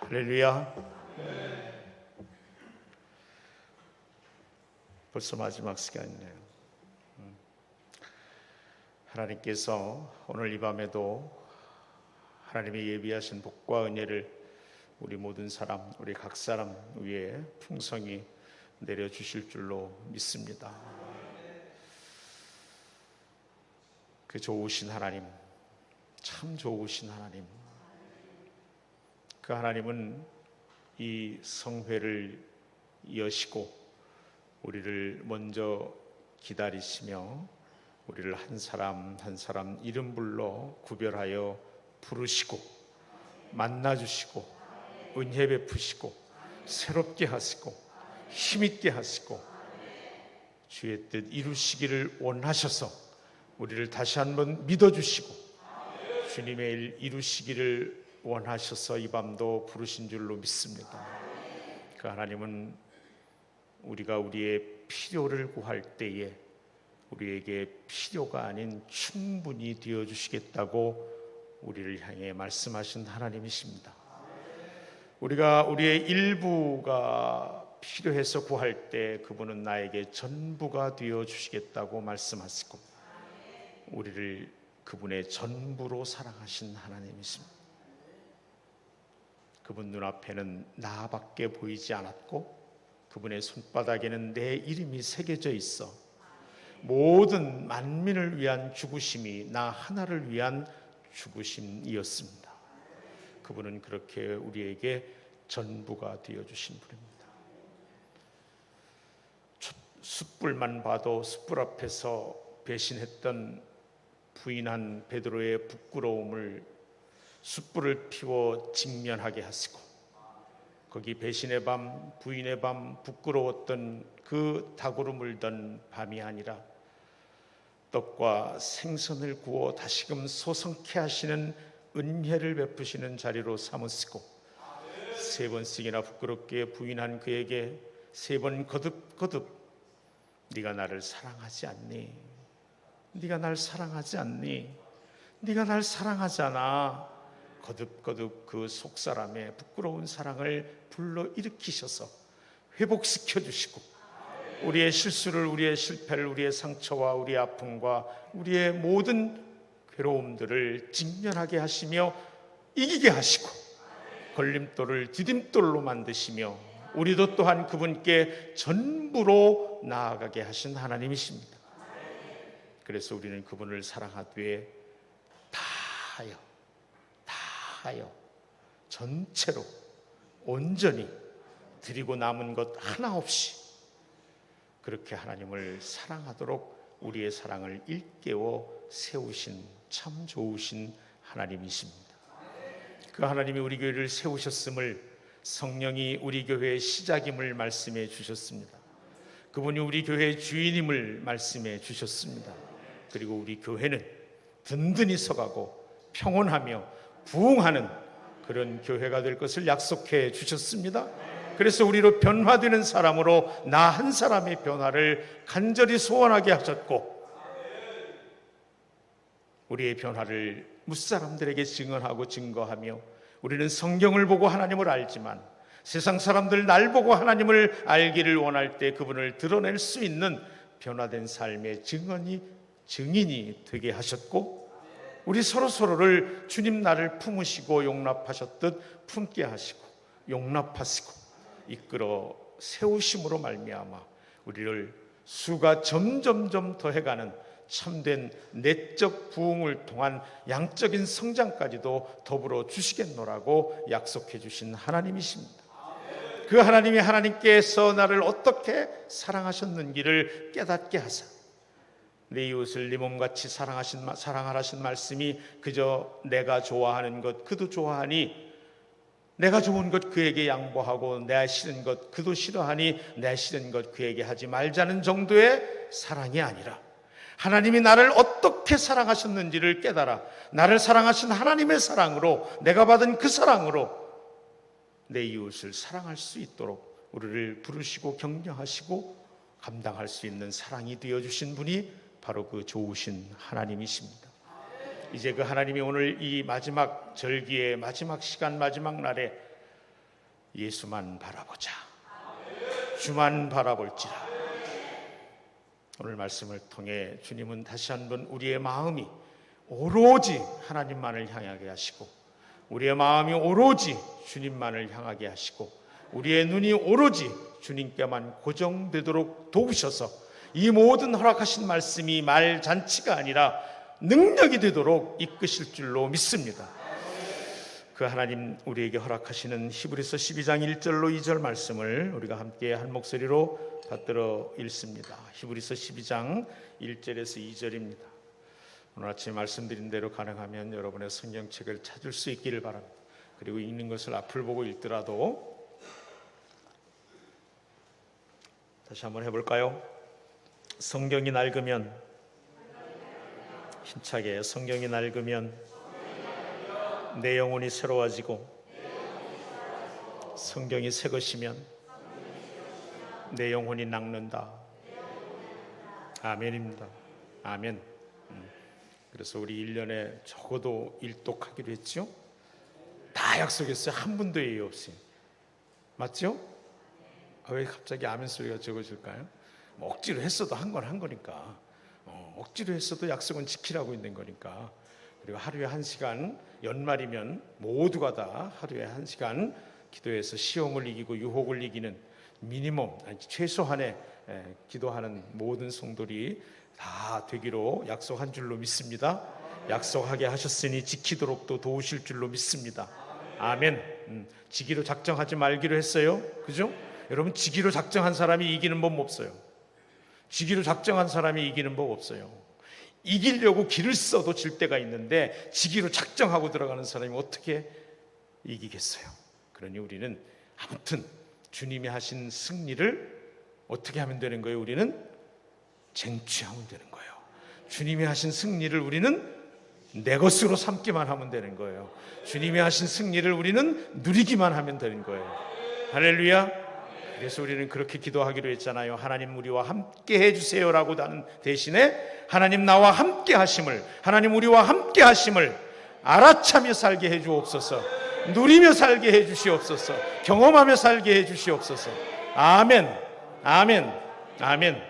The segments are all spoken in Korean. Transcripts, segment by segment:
할렐루야. 벌써 마지막 시간이네요. 하나님께서 오늘 이 밤에도 하나님의 예비하신 복과 은혜를 우리 모든 사람, 우리 각 사람 위에 풍성히 내려주실 줄로 믿습니다. 그 좋으신 하나님, 참 좋으신 하나님, 그 하나님은 이 성회를 여시고 우리를 먼저 기다리시며 우리를 한 사람 한 사람 이름 불러 구별하여 부르시고 만나주시고 은혜 베푸시고 새롭게 하시고 힘있게 하시고 주의 뜻 이루시기를 원하셔서 우리를 다시 한번 믿어주시고 주님의 일 이루시기를 원하셔서 이 밤도 부르신 줄로 믿습니다. 그 하나님은 우리가 우리의 필요를 구할 때에 우리에게 필요가 아닌 충분히 되어주시겠다고 우리를 향해 말씀하신 하나님이십니다. 우리가 우리의 일부가 필요해서 구할 때 그분은 나에게 전부가 되어주시겠다고 말씀하시고 우리를 그분의 전부로 사랑하신 하나님이십니다. 그분 눈앞에는 나밖에 보이지 않았고 그분의 손바닥에는 내 이름이 새겨져 있어 모든 만민을 위한 죽으심이 나 하나를 위한 죽으심이었습니다. 그분은 그렇게 우리에게 전부가 되어주신 분입니다. 숯불만 봐도 숯불 앞에서 배신했던 부인한 베드로의 부끄러움을 숯불을 피워 직면하게 하시고 거기 배신의 밤, 부인의 밤, 부끄러웠던 그 닭으로 물던 밤이 아니라 떡과 생선을 구워 다시금 소성케 하시는 은혜를 베푸시는 자리로 삼으시고 세 번씩이나 부끄럽게 부인한 그에게 세 번 거듭거듭 네가 나를 사랑하지 않니? 네가 날 사랑하지 않니? 네가 날 사랑하잖아. 거듭거듭 그 속사람의 부끄러운 사랑을 불러일으키셔서 회복시켜 주시고 우리의 실수를, 우리의 실패를, 우리의 상처와 우리의 아픔과 우리의 모든 괴로움들을 직면하게 하시며 이기게 하시고 걸림돌을 디딤돌로 만드시며 우리도 또한 그분께 전부로 나아가게 하신 하나님이십니다. 그래서 우리는 그분을 사랑하되 다하여 전체로 온전히 드리고 남은 것 하나 없이 그렇게 하나님을 사랑하도록 우리의 사랑을 일깨워 세우신 참 좋으신 하나님이십니다. 그 하나님이 우리 교회를 세우셨음을 성령이 우리 교회의 시작임을 말씀해 주셨습니다. 그분이 우리 교회의 주인임을 말씀해 주셨습니다. 그리고 우리 교회는 든든히 서가고 평온하며 부흥하는 그런 교회가 될 것을 약속해 주셨습니다. 그래서 우리로 변화되는 사람으로 나 한 사람의 변화를 간절히 소원하게 하셨고 우리의 변화를 무사람들에게 증언하고 증거하며 우리는 성경을 보고 하나님을 알지만 세상 사람들 날 보고 하나님을 알기를 원할 때 그분을 드러낼 수 있는 변화된 삶의 증인이 되게 하셨고 우리 서로를 주님 나를 품으시고 용납하셨듯 품게 하시고 용납하시고 이끌어 세우심으로 말미암아 우리를 수가 점점점 더해가는 참된 내적 부흥을 통한 양적인 성장까지도 더불어 주시겠노라고 약속해 주신 하나님이십니다. 그 하나님이 하나님께서 나를 어떻게 사랑하셨는지를 깨닫게 하사 내 이웃을 네 몸같이 사랑하라신 말씀이 그저 내가 좋아하는 것 그도 좋아하니 내가 좋은 것 그에게 양보하고 내 싫은 것 그도 싫어하니 내 싫은 것 그에게 하지 말자는 정도의 사랑이 아니라 하나님이 나를 어떻게 사랑하셨는지를 깨달아 나를 사랑하신 하나님의 사랑으로 내가 받은 그 사랑으로 내 이웃을 사랑할 수 있도록 우리를 부르시고 격려하시고 감당할 수 있는 사랑이 되어주신 분이 바로 그 좋으신 하나님이십니다. 이제 그 하나님이 오늘 이 마지막 절기의 마지막 시간 마지막 날에 예수만 바라보자. 주만 바라볼지라. 오늘 말씀을 통해 주님은 다시 한번 우리의 마음이 오로지 하나님만을 향하게 하시고, 우리의 마음이 오로지 주님만을 향하게 하시고, 우리의 눈이 오로지 주님께만 고정되도록 도우셔서 이 모든 허락하신 말씀이 말잔치가 아니라 능력이 되도록 이끄실 줄로 믿습니다. 그 하나님 우리에게 허락하시는 히브리서 12장 1절로 2절 말씀을 우리가 함께 한 목소리로 받들어 읽습니다. 히브리서 12장 1절에서 2절입니다. 오늘 아침 말씀드린 대로 가능하면 여러분의 성경책을 찾을 수 있기를 바랍니다. 그리고 읽는 것을 앞을 보고 읽더라도 다시 한번 해볼까요? 성경이 낡으면, 힘차게, 성경이 낡으면 내 영혼이 새로워지고, 성경이 새 것이면 내 영혼이 낡는다. 아멘입니다. 아멘. 그래서 우리 1년에 적어도 일독하기로 했죠? 다 약속했어요. 한 분도 예의 없이. 맞죠? 왜 갑자기 아멘 소리가 적어질까요? 뭐 억지로 했어도 한 건 한 거니까. 억지로 했어도 약속은 지키라고 있는 거니까. 그리고 하루에 1시간, 연말이면 모두가 다 하루에 1시간 기도해서 시험을 이기고 유혹을 이기는 미니멈, 최소한의 기도하는 모든 성도들이 다 되기로 약속한 줄로 믿습니다. 약속하게 하셨으니 지키도록 또 도우실 줄로 믿습니다. 아멘. 지기로 작정하지 말기로 했어요. 그죠? 여러분, 지기로 작정한 사람이 이기는 법 없어요. 지기로 작정한 사람이 이기는 법 없어요. 이기려고 길을 써도 질 때가 있는데 지기로 작정하고 들어가는 사람이 어떻게 이기겠어요? 그러니 우리는 아무튼 주님이 하신 승리를 어떻게 하면 되는 거예요? 우리는 쟁취하면 되는 거예요. 주님이 하신 승리를 우리는 내 것으로 삼기만 하면 되는 거예요. 주님이 하신 승리를 우리는 누리기만 하면 되는 거예요. 할렐루야. 그래서 우리는 그렇게 기도하기로 했잖아요. 하나님 우리와 함께 해주세요라고 하는 대신에 하나님 나와 함께 하심을, 하나님 우리와 함께 하심을 알아차며 살게 해주옵소서. 누리며 살게 해주시옵소서. 경험하며 살게 해주시옵소서. 아멘. 아멘. 아멘.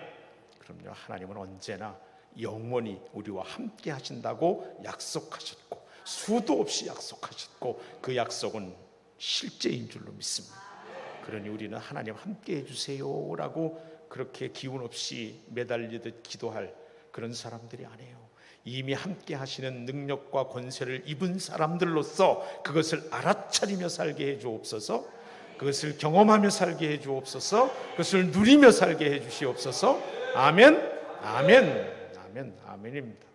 그럼요, 하나님은 언제나 영원히 우리와 함께 하신다고 약속하셨고, 수도 없이 약속하셨고, 그 약속은 실제인 줄로 믿습니다. 그러니 우리는 하나님 함께 해주세요 라고 그렇게 기운 없이 매달리듯 기도할 그런 사람들이 아니에요. 이미 함께 하시는 능력과 권세를 입은 사람들로서 그것을 알아차리며 살게 해주옵소서. 그것을 경험하며 살게 해주옵소서. 그것을 누리며 살게 해주시옵소서. 아멘. 아멘. 아멘. 아멘입니다.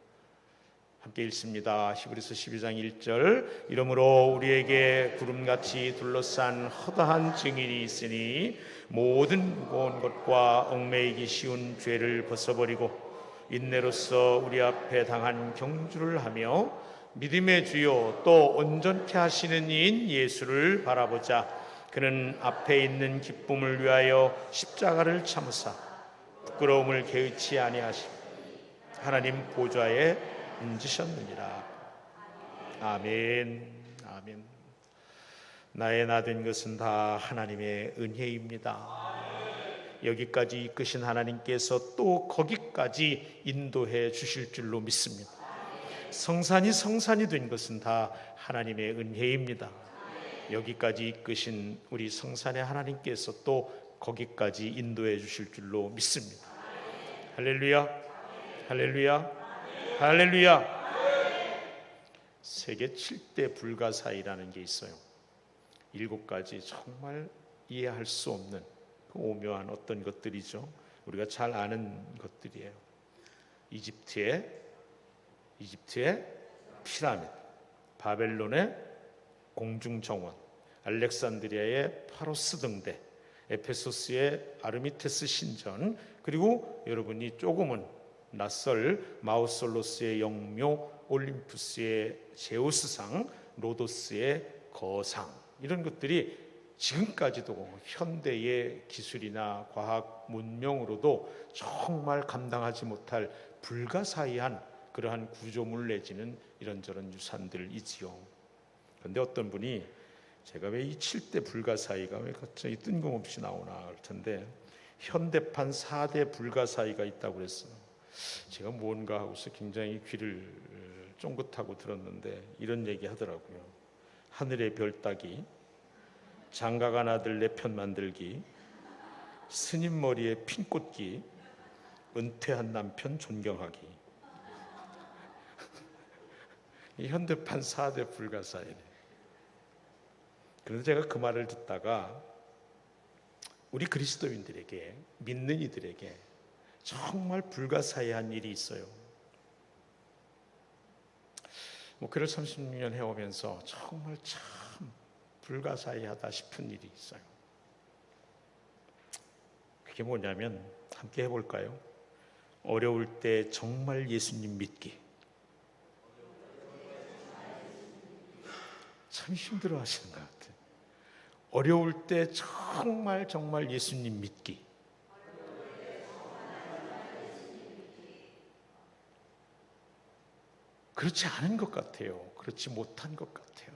함께 읽습니다. 히브리서 12장 1절. 이러므로 우리에게 구름같이 둘러싼 허다한 증인이 있으니 모든 무거운 것과 얽매이기 쉬운 죄를 벗어버리고 인내로써 우리 앞에 당한 경주를 하며 믿음의 주요 또 온전케 하시는 이인 예수를 바라보자. 그는 앞에 있는 기쁨을 위하여 십자가를 참으사 부끄러움을 개의치 아니하시고 하나님 보좌에 앉으셨느니라. 아멘. 아멘. 나의 나 된 것은 다 하나님의 은혜입니다. 여기까지 이끄신 하나님께서 또 거기까지 인도해 주실 줄로 믿습니다. 성산이 된 것은 다 하나님의 은혜입니다. 여기까지 이끄신 우리 성산의 하나님께서 또 거기까지 인도해 주실 줄로 믿습니다. 할렐루야. 할렐루야. 할렐루야. 세계 7대 불가사의라는 게 있어요. 7가지 정말 이해할 수 없는 그 오묘한 어떤 것들이죠. 우리가 잘 아는 것들이에요. 이집트의 피라미드, 바벨론의 공중정원, 알렉산드리아의 파로스 등대, 에페소스의 아르미테스 신전, 그리고 여러분이 조금은 낯설 마우솔로스의 영묘, 올림푸스의 제우스상, 로도스의 거상, 이런 것들이 지금까지도 현대의 기술이나 과학 문명으로도 정말 감당하지 못할 불가사의한 그러한 구조물 내지는 이런저런 유산들이지요. 그런데 어떤 분이 제가 왜 이 7대 불가사의가 왜 갑자기 뜬금없이 나오나 할 텐데, 현대판 4대 불가사의가 있다고 그랬어요. 제가 뭔가 하고서 굉장히 귀를 쫑긋하고 들었는데 이런 얘기 하더라고요. 하늘의 별 따기, 장가간 아들 내 편 만들기, 스님 머리에 핀 꽂기, 은퇴한 남편 존경하기. 이 현대판 4대 불가사의네. 그런데 제가 그 말을 듣다가 우리 그리스도인들에게, 믿는 이들에게 정말 불가사의한 일이 있어요. 목회를 36년 해오면서 정말 참 불가사의하다 싶은 일이 있어요. 그게 뭐냐면, 함께 해볼까요? 어려울 때 정말 예수님 믿기. 참 힘들어 하시는 것 같아요. 어려울 때 정말 예수님 믿기. 그렇지 않은 것 같아요. 그렇지 못한 것 같아요.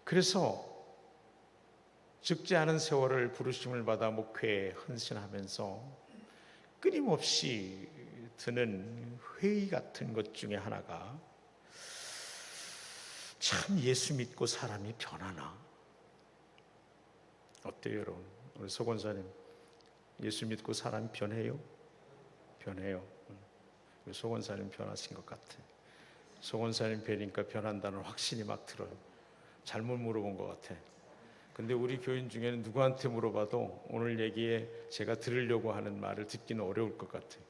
그래서 적지 않은 세월을 부르심을 받아 목회에 헌신하면서 끊임없이 드는 회의 같은 것 중에 하나가, 참 예수 믿고 사람이 변하나? 어때요, 여러분? 우리 소 권사님, 예수 믿고 사람이 변해요? 변해요. 우리 소 권사님 변하신 것 같아. 소 권사님 뵈니까 변한다는 확신이 막 들어요. 잘못 물어본 것 같아. 근데 우리 교인 중에는 누구한테 물어봐도 오늘 얘기에 제가 들으려고 하는 말을 듣기는 어려울 것 같아요.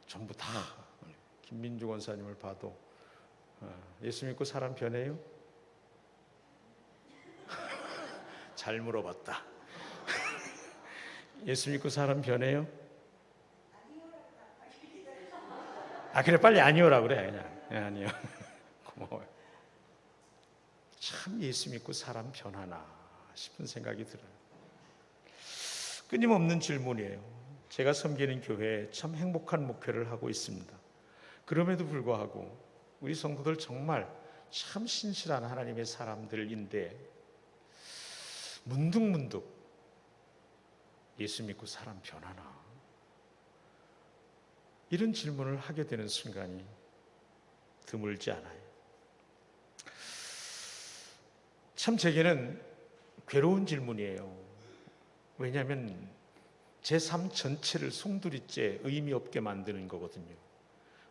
전부 다 김민주 권사님을 봐도 예수 믿고 사람 변해요? 잘 물어봤다. 예수 믿고 사람 변해요? 그래, 빨리 아니오라 그래. 그냥 아니요. 고마워요. 참 예수 믿고 사람 변하나 싶은 생각이 들어요. 끊임없는 질문이에요. 제가 섬기는 교회에 참 행복한 목회를 하고 있습니다. 그럼에도 불구하고 우리 성도들 정말 참 신실한 하나님의 사람들인데, 문득문득 예수 믿고 사람 변하나, 이런 질문을 하게 되는 순간이 드물지 않아요. 참 제게는 괴로운 질문이에요. 왜냐하면 제 삶 전체를 송두리째 의미 없게 만드는 거거든요.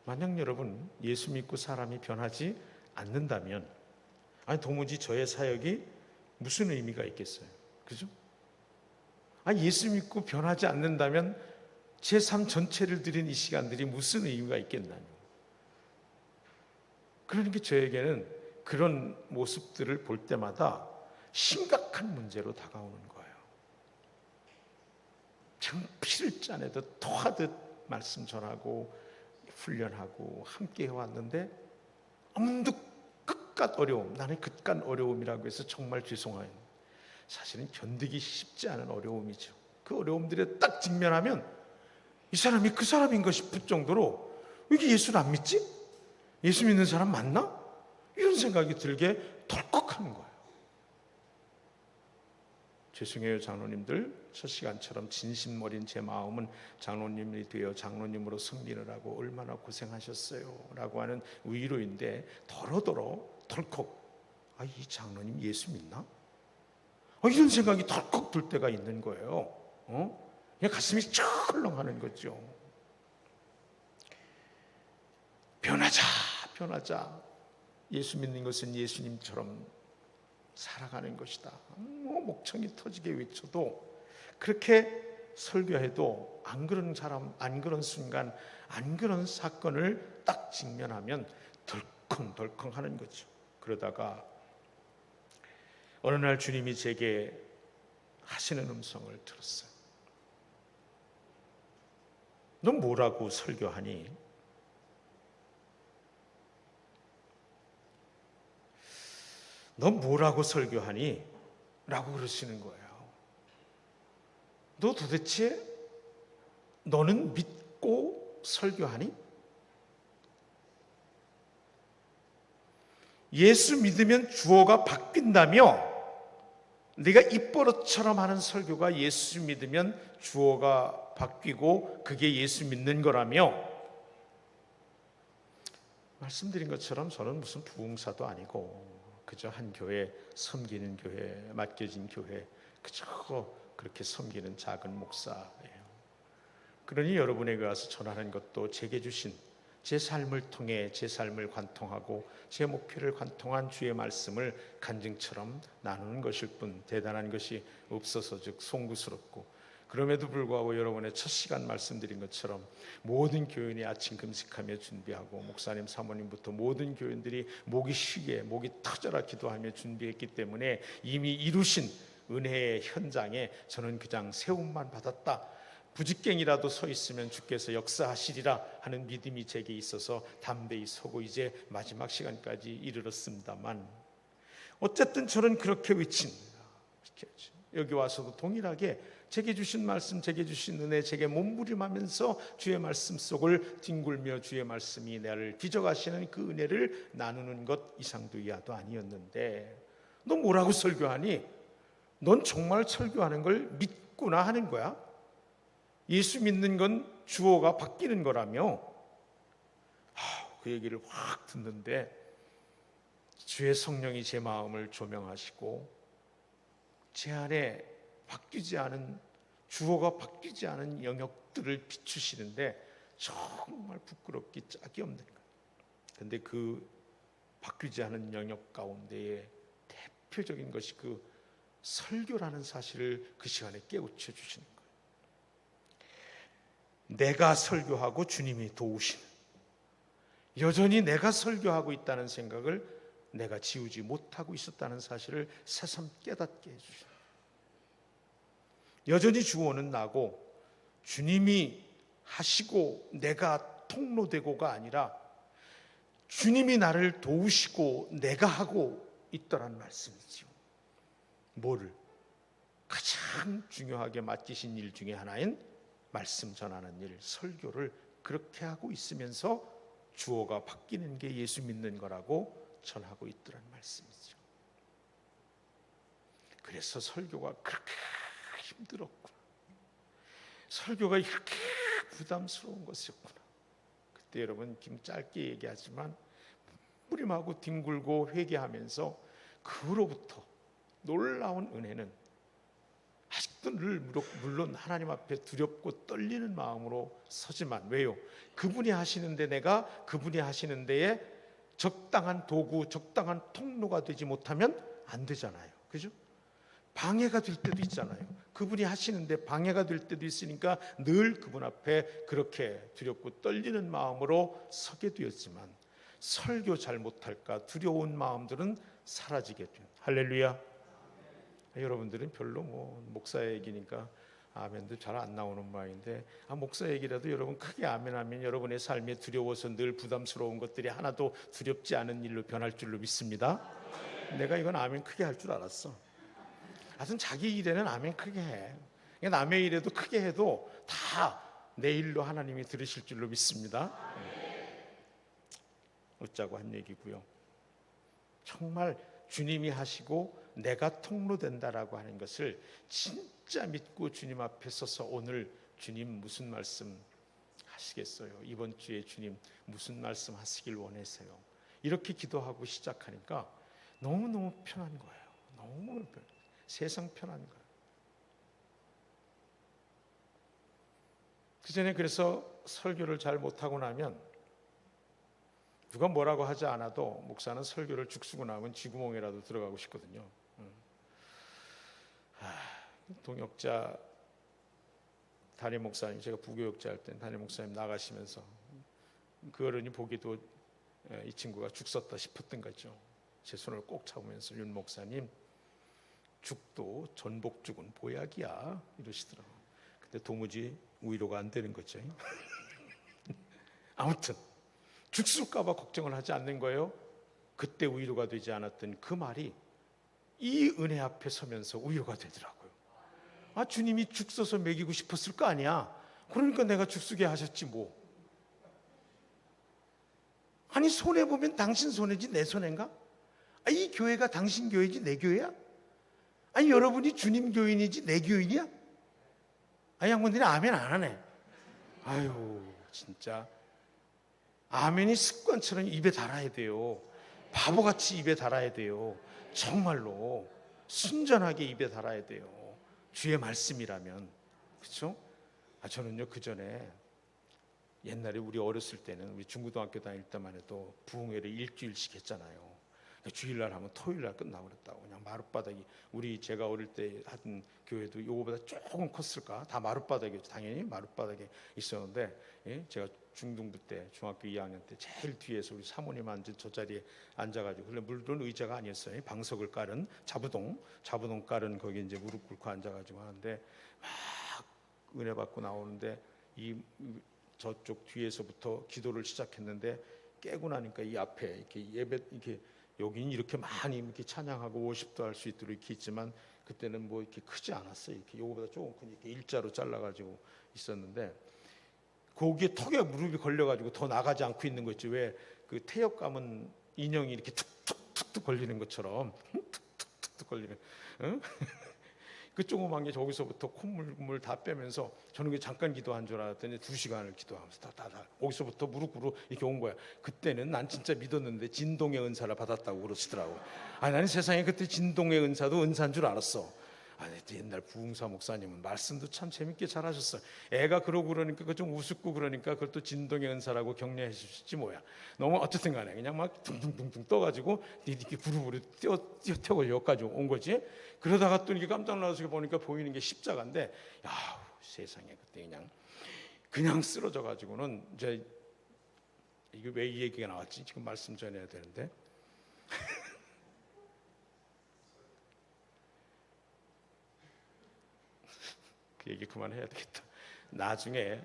만약 여러분 예수 믿고 사람이 변하지 않는다면, 도무지 저의 사역이 무슨 의미가 있겠어요? 그죠? 예수 믿고 변하지 않는다면 제 삶 전체를 드린 이 시간들이 무슨 의미가 있겠나요? 그러니까 저에게는 그런 모습들을 볼 때마다 심각한 문제로 다가오는 거예요. 정피를 짜내듯 토하듯 말씀 전하고 훈련하고 함께 해왔는데, 엄두 끝간 어려움, 나는 끝간 어려움이라고 해서 정말 죄송해요. 사실은 견디기 쉽지 않은 어려움이죠. 그 어려움들에 딱 직면하면 이 사람이 그 사람인가 싶을 정도로, 이게 예수를 안 믿지? 예수 믿는 사람 맞나? 이런 생각이 들게 덜컥하는 거예요. 죄송해요, 장로님들. 첫 시간처럼 진심 어린 제 마음은 장로님이 되어 장로님으로 승리를 하고 얼마나 고생하셨어요 라고 하는 위로인데, 더러더러 덜컥 이 장로님 예수 믿나? 이런 생각이 덜컥 들 때가 있는 거예요. 그냥 가슴이 철렁하는 거죠. 변하자. 예수 믿는 것은 예수님처럼 살아가는 것이다. 목청이 터지게 외쳐도, 그렇게 설교해도 안 그런 사람, 안 그런 순간, 안 그런 사건을 딱 직면하면 덜컹덜컹 하는 거죠. 그러다가 어느 날 주님이 제게 하시는 음성을 들었어요. 너 뭐라고 설교하니? 너 뭐라고 설교하니? 라고 그러시는 거예요. 너 도대체 너는 믿고 설교하니? 예수 믿으면 주어가 바뀐다며, 네가 입버릇처럼 하는 설교가 예수 믿으면 주어가 바뀌고 그게 예수 믿는 거라며, 말씀드린 것처럼 저는 무슨 부흥사도 아니고 그저 한 교회, 섬기는 교회, 맡겨진 교회, 그저 그렇게 섬기는 작은 목사예요. 그러니 여러분에게 와서 전하는 것도 제게 주신 제 삶을 통해 제 삶을 관통하고 제 목표를 관통한 주의 말씀을 간증처럼 나누는 것일 뿐 대단한 것이 없어서 즉 송구스럽고, 그럼에도 불구하고 여러분의 첫 시간 말씀드린 것처럼 모든 교인이 아침 금식하며 준비하고, 목사님 사모님부터 모든 교인들이 목이 쉬게 목이 터져라 기도하며 준비했기 때문에 이미 이루신 은혜의 현장에 저는 그냥 세움만 받았다, 부직갱이라도 서 있으면 주께서 역사하시리라 하는 믿음이 제게 있어서 담대히 서고 이제 마지막 시간까지 이르렀습니다만, 어쨌든 저는 그렇게 외칩니다. 여기 와서도 동일하게 제게 주신 말씀, 제게 주신 은혜, 제게 몸부림하면서 주의 말씀 속을 뒹굴며 주의 말씀이 나를 빚어가시는 그 은혜를 나누는 것 이상도 이하도 아니었는데, 너 뭐라고 설교하니? 넌 정말 설교하는 걸 믿구나 하는 거야? 예수 믿는 건 주어가 바뀌는 거라며. 그 얘기를 확 듣는데 주의 성령이 제 마음을 조명하시고 제 안에 바뀌지 않은, 주어가 바뀌지 않은 영역들을 비추시는데 정말 부끄럽기 짝이 없는 거예요. 그런데 그 바뀌지 않은 영역 가운데에 대표적인 것이 그 설교라는 사실을 그 시간에 깨우쳐 주시는 거예요. 내가 설교하고 주님이 도우시는, 여전히 내가 설교하고 있다는 생각을 내가 지우지 못하고 있었다는 사실을 새삼 깨닫게 해주시는, 여전히 주어는 나고 주님이 하시고 내가 통로되고가 아니라 주님이 나를 도우시고 내가 하고 있더란 말씀이죠. 뭐를? 가장 중요하게 맡기신 일 중에 하나인 말씀 전하는 일, 설교를 그렇게 하고 있으면서 주어가 바뀌는 게 예수 믿는 거라고 전하고 있더란 말씀이죠. 그래서 설교가 그렇게 힘들었구나, 설교가 이렇게 부담스러운 것이었구나. 그때 여러분 짧게 얘기하지만 무림하고 뒹굴고 회개하면서 그 후로부터 놀라운 은혜는 아직도 늘 물론 하나님 앞에 두렵고 떨리는 마음으로 서지만, 왜요? 그분이 하시는데 내가 그분이 하시는 데에 적당한 도구, 적당한 통로가 되지 못하면 안 되잖아요. 그죠? 방해가 될 때도 있잖아요. 그분이 하시는데 방해가 될 때도 있으니까 늘 그분 앞에 그렇게 두렵고 떨리는 마음으로 서게 되었지만, 설교 잘 못할까 두려운 마음들은 사라지게 돼요. 할렐루야. 여러분들은 별로 목사 얘기니까 아멘도 잘 안 나오는 모양인데, 목사 얘기라도 여러분 크게 아멘하면 여러분의 삶에 두려워서 늘 부담스러운 것들이 하나도 두렵지 않은 일로 변할 줄로 믿습니다. 내가 이건 아멘 크게 할 줄 알았어. 하여튼 자기 일에는 아멘 크게 해. 남의 일에도 크게 해도 다 내 일로 하나님이 들으실 줄로 믿습니다. 웃자고 한 얘기고요. 정말 주님이 하시고 내가 통로된다라고 하는 것을 진짜 믿고 주님 앞에 서서 오늘 주님 무슨 말씀 하시겠어요? 이번 주에 주님 무슨 말씀 하시길 원하세요? 이렇게 기도하고 시작하니까 너무너무 편한 거예요. 너무 편해. 세상 편한 거예요. 그 전에 그래서 설교를 잘 못하고 나면 누가 뭐라고 하지 않아도 목사는 설교를 죽쓰고 나면 쥐구멍이라도 들어가고 싶거든요. 동역자 담임 목사님, 제가 부교역자 할 때 담임 목사님 나가시면서 그 어른이 보기도 이 친구가 죽었다 싶었던 거죠. 제 손을 꼭 잡으면서 윤 목사님, 죽도 전복죽은 보약이야 이러시더라고요. 근데 도무지 위로가 안 되는 거죠. 아무튼 죽을까 봐 걱정을 하지 않는 거예요. 그때 위로가 되지 않았던 그 말이 이 은혜 앞에 서면서 위로가 되더라고요. 주님이 죽 써서 먹이고 싶었을 거 아니야. 그러니까 내가 죽쓰게 하셨지 뭐. 아니 손해보면 당신 손해지 내 손해인가? 이 교회가 당신 교회지 내 교회야? 아니 여러분이 주님 교인이지 내 교인이야? 양반들이 아멘 안 하네. 아유 진짜 아멘이 습관처럼 입에 달아야 돼요. 바보같이 입에 달아야 돼요. 정말로 순전하게 입에 달아야 돼요. 주의 말씀이라면. 그렇죠? 저는요 그 전에 옛날에 우리 어렸을 때는 우리 중고등학교 다닐 때만 해도 부흥회를 일주일씩 했잖아요. 주일날 하면 토요일날 끝나고 그랬다고. 그냥 마룻바닥이, 제가 어릴 때 하던 교회도 요거보다 조금 컸을까? 다 마룻바닥이었죠. 당연히 마룻바닥에 있었는데, 제가 중등부 때 중학교 2학년 때 제일 뒤에서 우리 사모님 앉은 저 자리에 앉아가지고, 물론 의자가 아니었어요. 방석을 깔은 자부동 깔은 거기 이제 무릎 꿇고 앉아가지고 하는데, 막 은혜 받고 나오는데 저쪽 뒤에서부터 기도를 시작했는데, 깨고 나니까 이 앞에 이렇게 예배 이렇게 여기는 이렇게 많이 이렇게 찬양하고 워십도 할 수 있도록 이렇게 있지만, 그때는 뭐 이렇게 크지 않았어요. 이렇게 요거보다 조금 큰 이렇게 일자로 잘라가지고 있었는데, 거기에 턱에 무릎이 걸려가지고 더 나가지 않고 있는 거 있지. 왜 그 태엽 감은 인형이 이렇게 툭툭툭툭 걸리는 것처럼 툭툭툭툭 걸리는. 응? 그 조그만 게 저기서부터 콧물 다 빼면서, 저는 잠깐 기도한 줄 알았더니 2시간을 기도하면서 다 거기서부터 무릎 꿇어 이렇게 온 거야. 그때는 난 진짜 믿었는데 진동의 은사를 받았다고 그러시더라고. 나는 세상에 그때 진동의 은사도 은사인 줄 알았어. 옛날 부흥사 목사님은 말씀도 참 재밌게 잘하셨어. 애가 그러고 그러니까 그 좀 우습고 그러니까 그걸 또 진동의 은사라고 격려해 주시지 뭐야. 너무 어쨌든 간에 그냥 막 둥둥둥둥 떠가지고 이렇게 부르부르 뛰어태고 여기까지 온 거지. 그러다가 또 이렇게 깜짝 놀라서 보니까 보이는 게 십자가인데, 세상에 그때 그냥 쓰러져 가지고는 이제, 이게 왜 이 얘기가 나왔지? 지금 말씀 전해야 되는데. 그 얘기 그만해야 되겠다. 나중에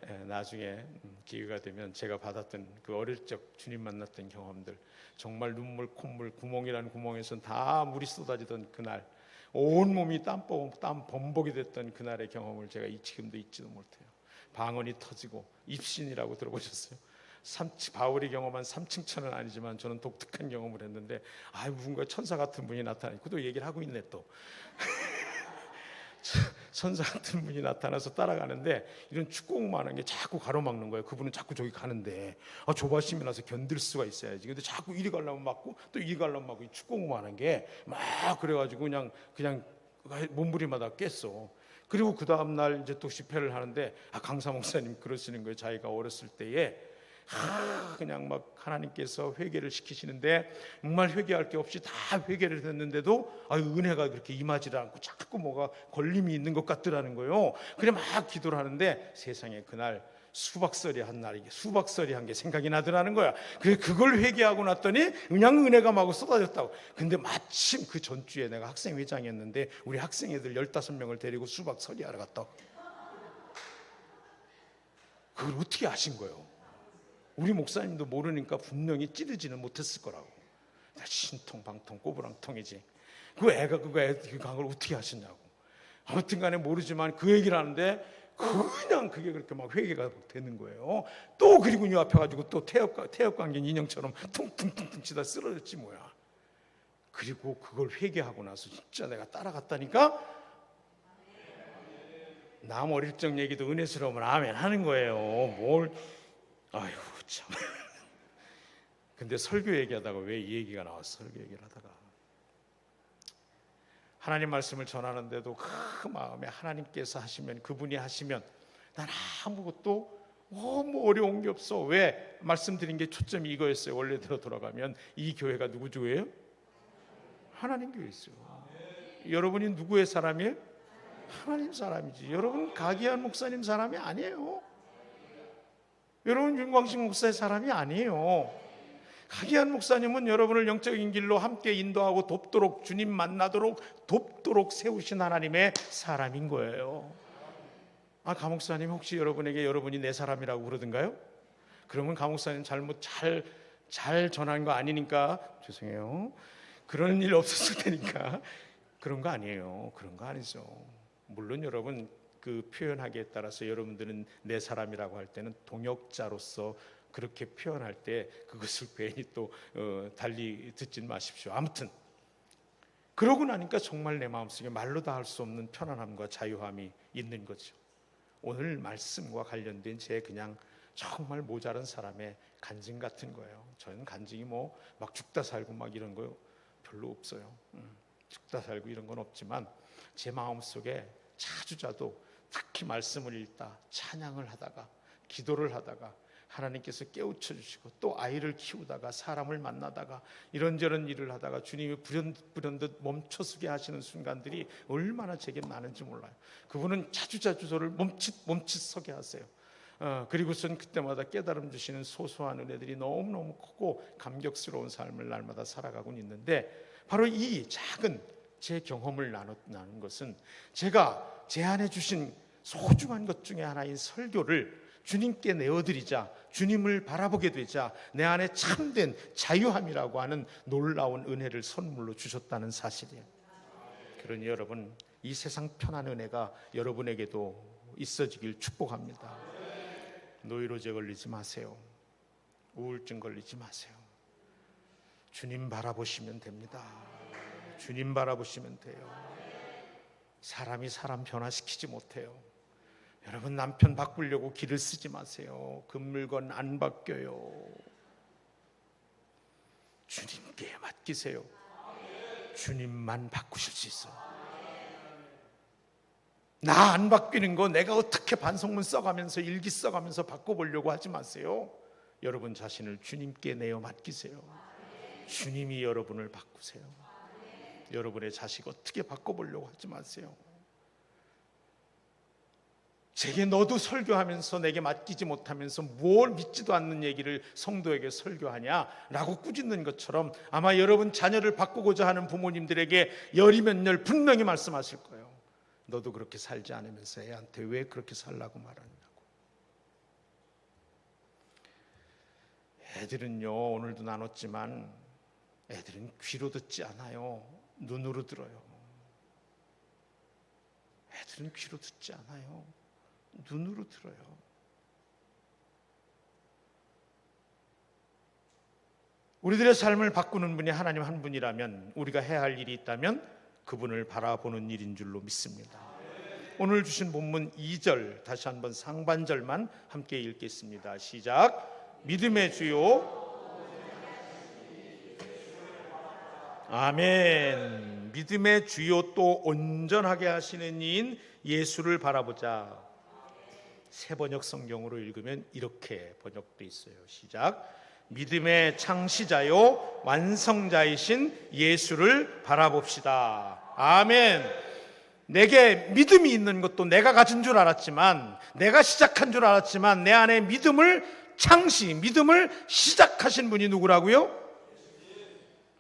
기회가 되면 제가 받았던 그 어릴 적 주님 만났던 경험들, 정말 눈물 콧물 구멍이라는 구멍에선 다 물이 쏟아지던 그날, 온몸이 땀 범벅이 됐던 그날의 경험을 제가 지금도 잊지도 못해요. 방언이 터지고 입신이라고 들어보셨어요? 바울이 경험한 삼층천은 아니지만 저는 독특한 경험을 했는데, 누군가 천사 같은 분이 나타나고, 그도 얘기를 하고 있네 또. 천사 같은 분이 나타나서 따라가는데, 이런 축구공만한 게 자꾸 가로막는 거예요. 그분은 자꾸 저기 가는데, 조바심이 나서 견딜 수가 있어야지. 근데 자꾸 이리 가려면 막고 또 이리 가려면 막고, 축구공만한 게 막 그래가지고 그냥 몸부림하다 깼어. 그리고 그 다음 날 이제 또 집회를 하는데, 강사 목사님 그러시는 거예요. 자기가 어렸을 때에 그냥 막 하나님께서 회개를 시키시는데, 정말 회개할 게 없이 다 회개를 했는데도 은혜가 그렇게 임하지 않고 자꾸 뭐가 걸림이 있는 것 같더라는 거예요. 그래 막 기도를 하는데, 세상에 그날 수박설이 한 게 생각이 나더라는 거야. 그래 그걸 회개하고 났더니 그냥 은혜가 마구 쏟아졌다고. 근데 마침 그 전주에 내가 학생회장이었는데, 우리 학생 애들 15명을 데리고 수박설이 하러 갔다. 그걸 어떻게 아신 거예요? 우리 목사님도 모르니까 분명히 찌르지는 못했을 거라고. 신통방통 꼬부랑통이지. 그 애가 그걸 어떻게 하셨냐고. 아무튼 간에 모르지만 그 얘기를 하는데, 그냥 그게 그렇게 막 회개가 되는 거예요. 또 그리고 이 앞에 가지고 또 태엽광경 인형처럼 퉁퉁퉁퉁 치다 쓰러졌지 뭐야. 그리고 그걸 회개하고 나서 진짜 내가 따라갔다니까, 남 어릴 적 얘기도 은혜스러우면 아멘 하는 거예요. 아이고 참. 근데 설교 얘기하다가 왜 이 얘기가 나왔어? 설교 얘기를 하다가 하나님 말씀을 전하는데도 그 마음에 하나님께서 하시면, 그분이 하시면 난 아무것도 뭐 어려운 게 없어. 왜? 말씀드린 게 초점이 이거였어요. 원래대로 돌아가면 이 교회가 누구 교회예요? 하나님 교회였어요. 여러분이 누구의 사람이에요? 하나님 사람이지. 여러분 가기한 목사님 사람이 아니에요. 여러분 윤광식 목사의 사람이 아니에요. 가기한 목사님은 여러분을 영적인 길로 함께 인도하고 돕도록, 주님 만나도록 돕도록 세우신 하나님의 사람인 거예요. 가 목사님 혹시 여러분에게 여러분이 내 사람이라고 그러던가요? 그러면 가 목사님 잘 전한 거 아니니까 죄송해요. 그런 일 없었을 테니까. 그런 거 아니에요. 그런 거 아니죠. 물론 여러분 그 표현하기에 따라서 여러분들은 내 사람이라고 할 때는 동역자로서 그렇게 표현할 때 그것을 괜히 또 달리 듣진 마십시오. 아무튼 그러고 나니까 정말 내 마음속에 말로 다 할 수 없는 편안함과 자유함이 있는 거죠. 오늘 말씀과 관련된 제 그냥 정말 모자란 사람의 간증 같은 거예요. 저는 간증이 뭐 막 죽다 살고 막 이런 거 별로 없어요. 죽다 살고 이런 건 없지만 제 마음속에 자주자도 특히 말씀을 읽다 찬양을 하다가 기도를 하다가 하나님께서 깨우쳐 주시고 또 아이를 키우다가 사람을 만나다가 이런저런 일을 하다가 주님이 불현듯 멈춰서게 하시는 순간들이 얼마나 제게 많은지 몰라요. 그분은 자주자주 저를 멈칫 서게 하세요. 그리고선 그때마다 깨달음 주시는 소소한 은혜들이 너무너무 크고 감격스러운 삶을 날마다 살아가고 있는데, 바로 이 작은 제 경험을 나눈 것은 제가 제 안에 주신 소중한 것 중에 하나인 설교를 주님께 내어드리자, 주님을 바라보게 되자 내 안에 참된 자유함이라고 하는 놀라운 은혜를 선물로 주셨다는 사실이에요. 그러니 여러분, 이 세상 편한 은혜가 여러분에게도 있어지길 축복합니다. 노이로제 걸리지 마세요. 우울증 걸리지 마세요. 주님 바라보시면 됩니다. 주님 바라보시면 돼요. 사람이 사람 변화시키지 못해요. 여러분, 남편 바꾸려고 기를 쓰지 마세요. 그 물건 안 바뀌어요. 주님께 맡기세요. 주님만 바꾸실 수 있어요. 나 안 바뀌는 거 내가 어떻게 반성문 써가면서 일기 써가면서 바꿔보려고 하지 마세요. 여러분 자신을 주님께 내어 맡기세요. 주님이 여러분을 바꾸세요. 여러분의 자식 어떻게 바꿔보려고 하지 마세요. 제게 너도 설교하면서 내게 맡기지 못하면서 뭘 믿지도 않는 얘기를 성도에게 설교하냐라고 꾸짖는 것처럼 아마 여러분 자녀를 바꾸고자 하는 부모님들에게 열이면 열 분명히 말씀하실 거예요. 너도 그렇게 살지 않으면서 애한테 왜 그렇게 살라고 말하느냐고. 애들은요, 오늘도 나눴지만 애들은 귀로 듣지 않아요. 눈으로 들어요. 애들은 귀로 듣지 않아요. 눈으로 들어요. 우리들의 삶을 바꾸는 분이 하나님 한 분이라면, 우리가 해야 할 일이 있다면 그분을 바라보는 일인 줄로 믿습니다. 오늘 주신 본문 2절 다시 한번 상반절만 함께 읽겠습니다. 시작. 믿음의 주요. 아멘. 믿음의 주요 또 온전하게 하시는 이인 예수를 바라보자. 새 번역 성경으로 읽으면 이렇게 번역되어 있어요. 시작. 믿음의 창시자요 완성자이신 예수를 바라봅시다. 아멘. 내게 믿음이 있는 것도 내가 가진 줄 알았지만, 내가 시작한 줄 알았지만, 내 안에 믿음을 시작하신 분이 누구라고요?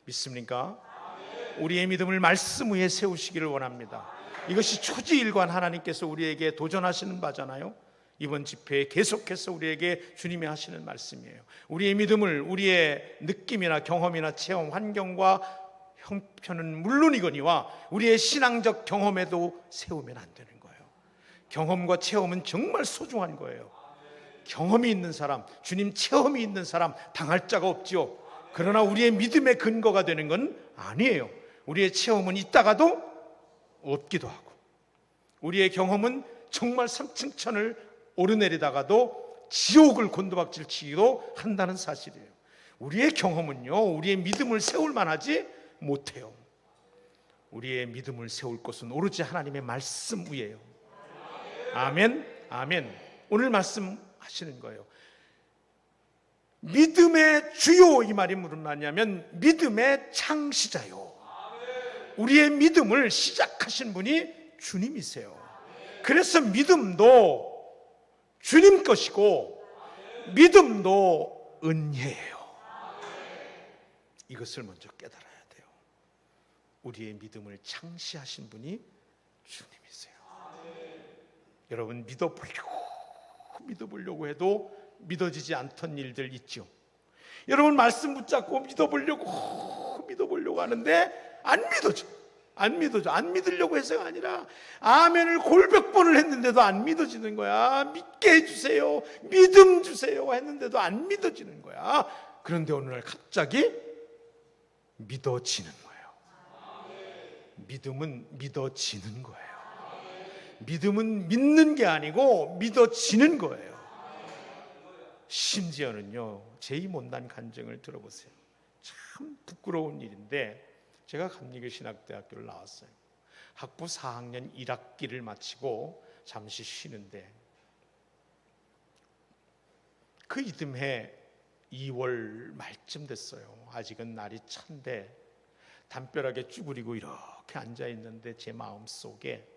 믿습니까? 우리의 믿음을 말씀 위에 세우시기를 원합니다. 이것이 초지일관 하나님께서 우리에게 도전하시는 바잖아요. 이번 집회에 계속해서 우리에게 주님이 하시는 말씀이에요. 우리의 믿음을 우리의 느낌이나 경험이나 체험, 환경과 형편은 물론이거니와 우리의 신앙적 경험에도 세우면 안 되는 거예요. 경험과 체험은 정말 소중한 거예요. 경험이 있는 사람, 주님 체험이 있는 사람 당할 자가 없지요. 그러나 우리의 믿음의 근거가 되는 건 아니에요. 우리의 체험은 있다가도 없기도 하고, 우리의 경험은 정말 상층천을 오르내리다가도 지옥을 곤두박질 치기도 한다는 사실이에요. 우리의 경험은요, 우리의 믿음을 세울 만하지 못해요. 우리의 믿음을 세울 것은 오로지 하나님의 말씀 위에요. 아멘. 아멘. 오늘 말씀하시는 거예요. 믿음의 주요, 이 말이 무슨 말이냐면 믿음의 창시자요. 우리의 믿음을 시작하신 분이 주님이세요. 그래서 믿음도 주님 것이고 믿음도 은혜예요. 이것을 먼저 깨달아야 돼요. 우리의 믿음을 창시하신 분이 주님이세요. 여러분, 믿어보려고 해도 믿어지지 않던 일들 있죠. 여러분, 말씀 붙잡고 믿어보려고 하는데 안 믿으려고 해서가 아니라 아멘을 골백 번을 했는데도 안 믿어지는 거야. 믿게 해주세요, 믿음 주세요 했는데도 안 믿어지는 거야. 그런데 어느 날 갑자기 믿어지는 거예요. 믿음은 믿어지는 거예요. 믿음은 믿는 게 아니고 믿어지는 거예요. 심지어는요, 제 이 못난 간증을 들어보세요. 참 부끄러운 일인데, 제가 감리교 신학대학교를 나왔어요. 학부 4학년 1학기를 마치고 잠시 쉬는데, 그 이듬해 2월 말쯤 됐어요. 아직은 날이 찬데 담벼락에 쭈그리고 이렇게 앉아 있는데, 제 마음속에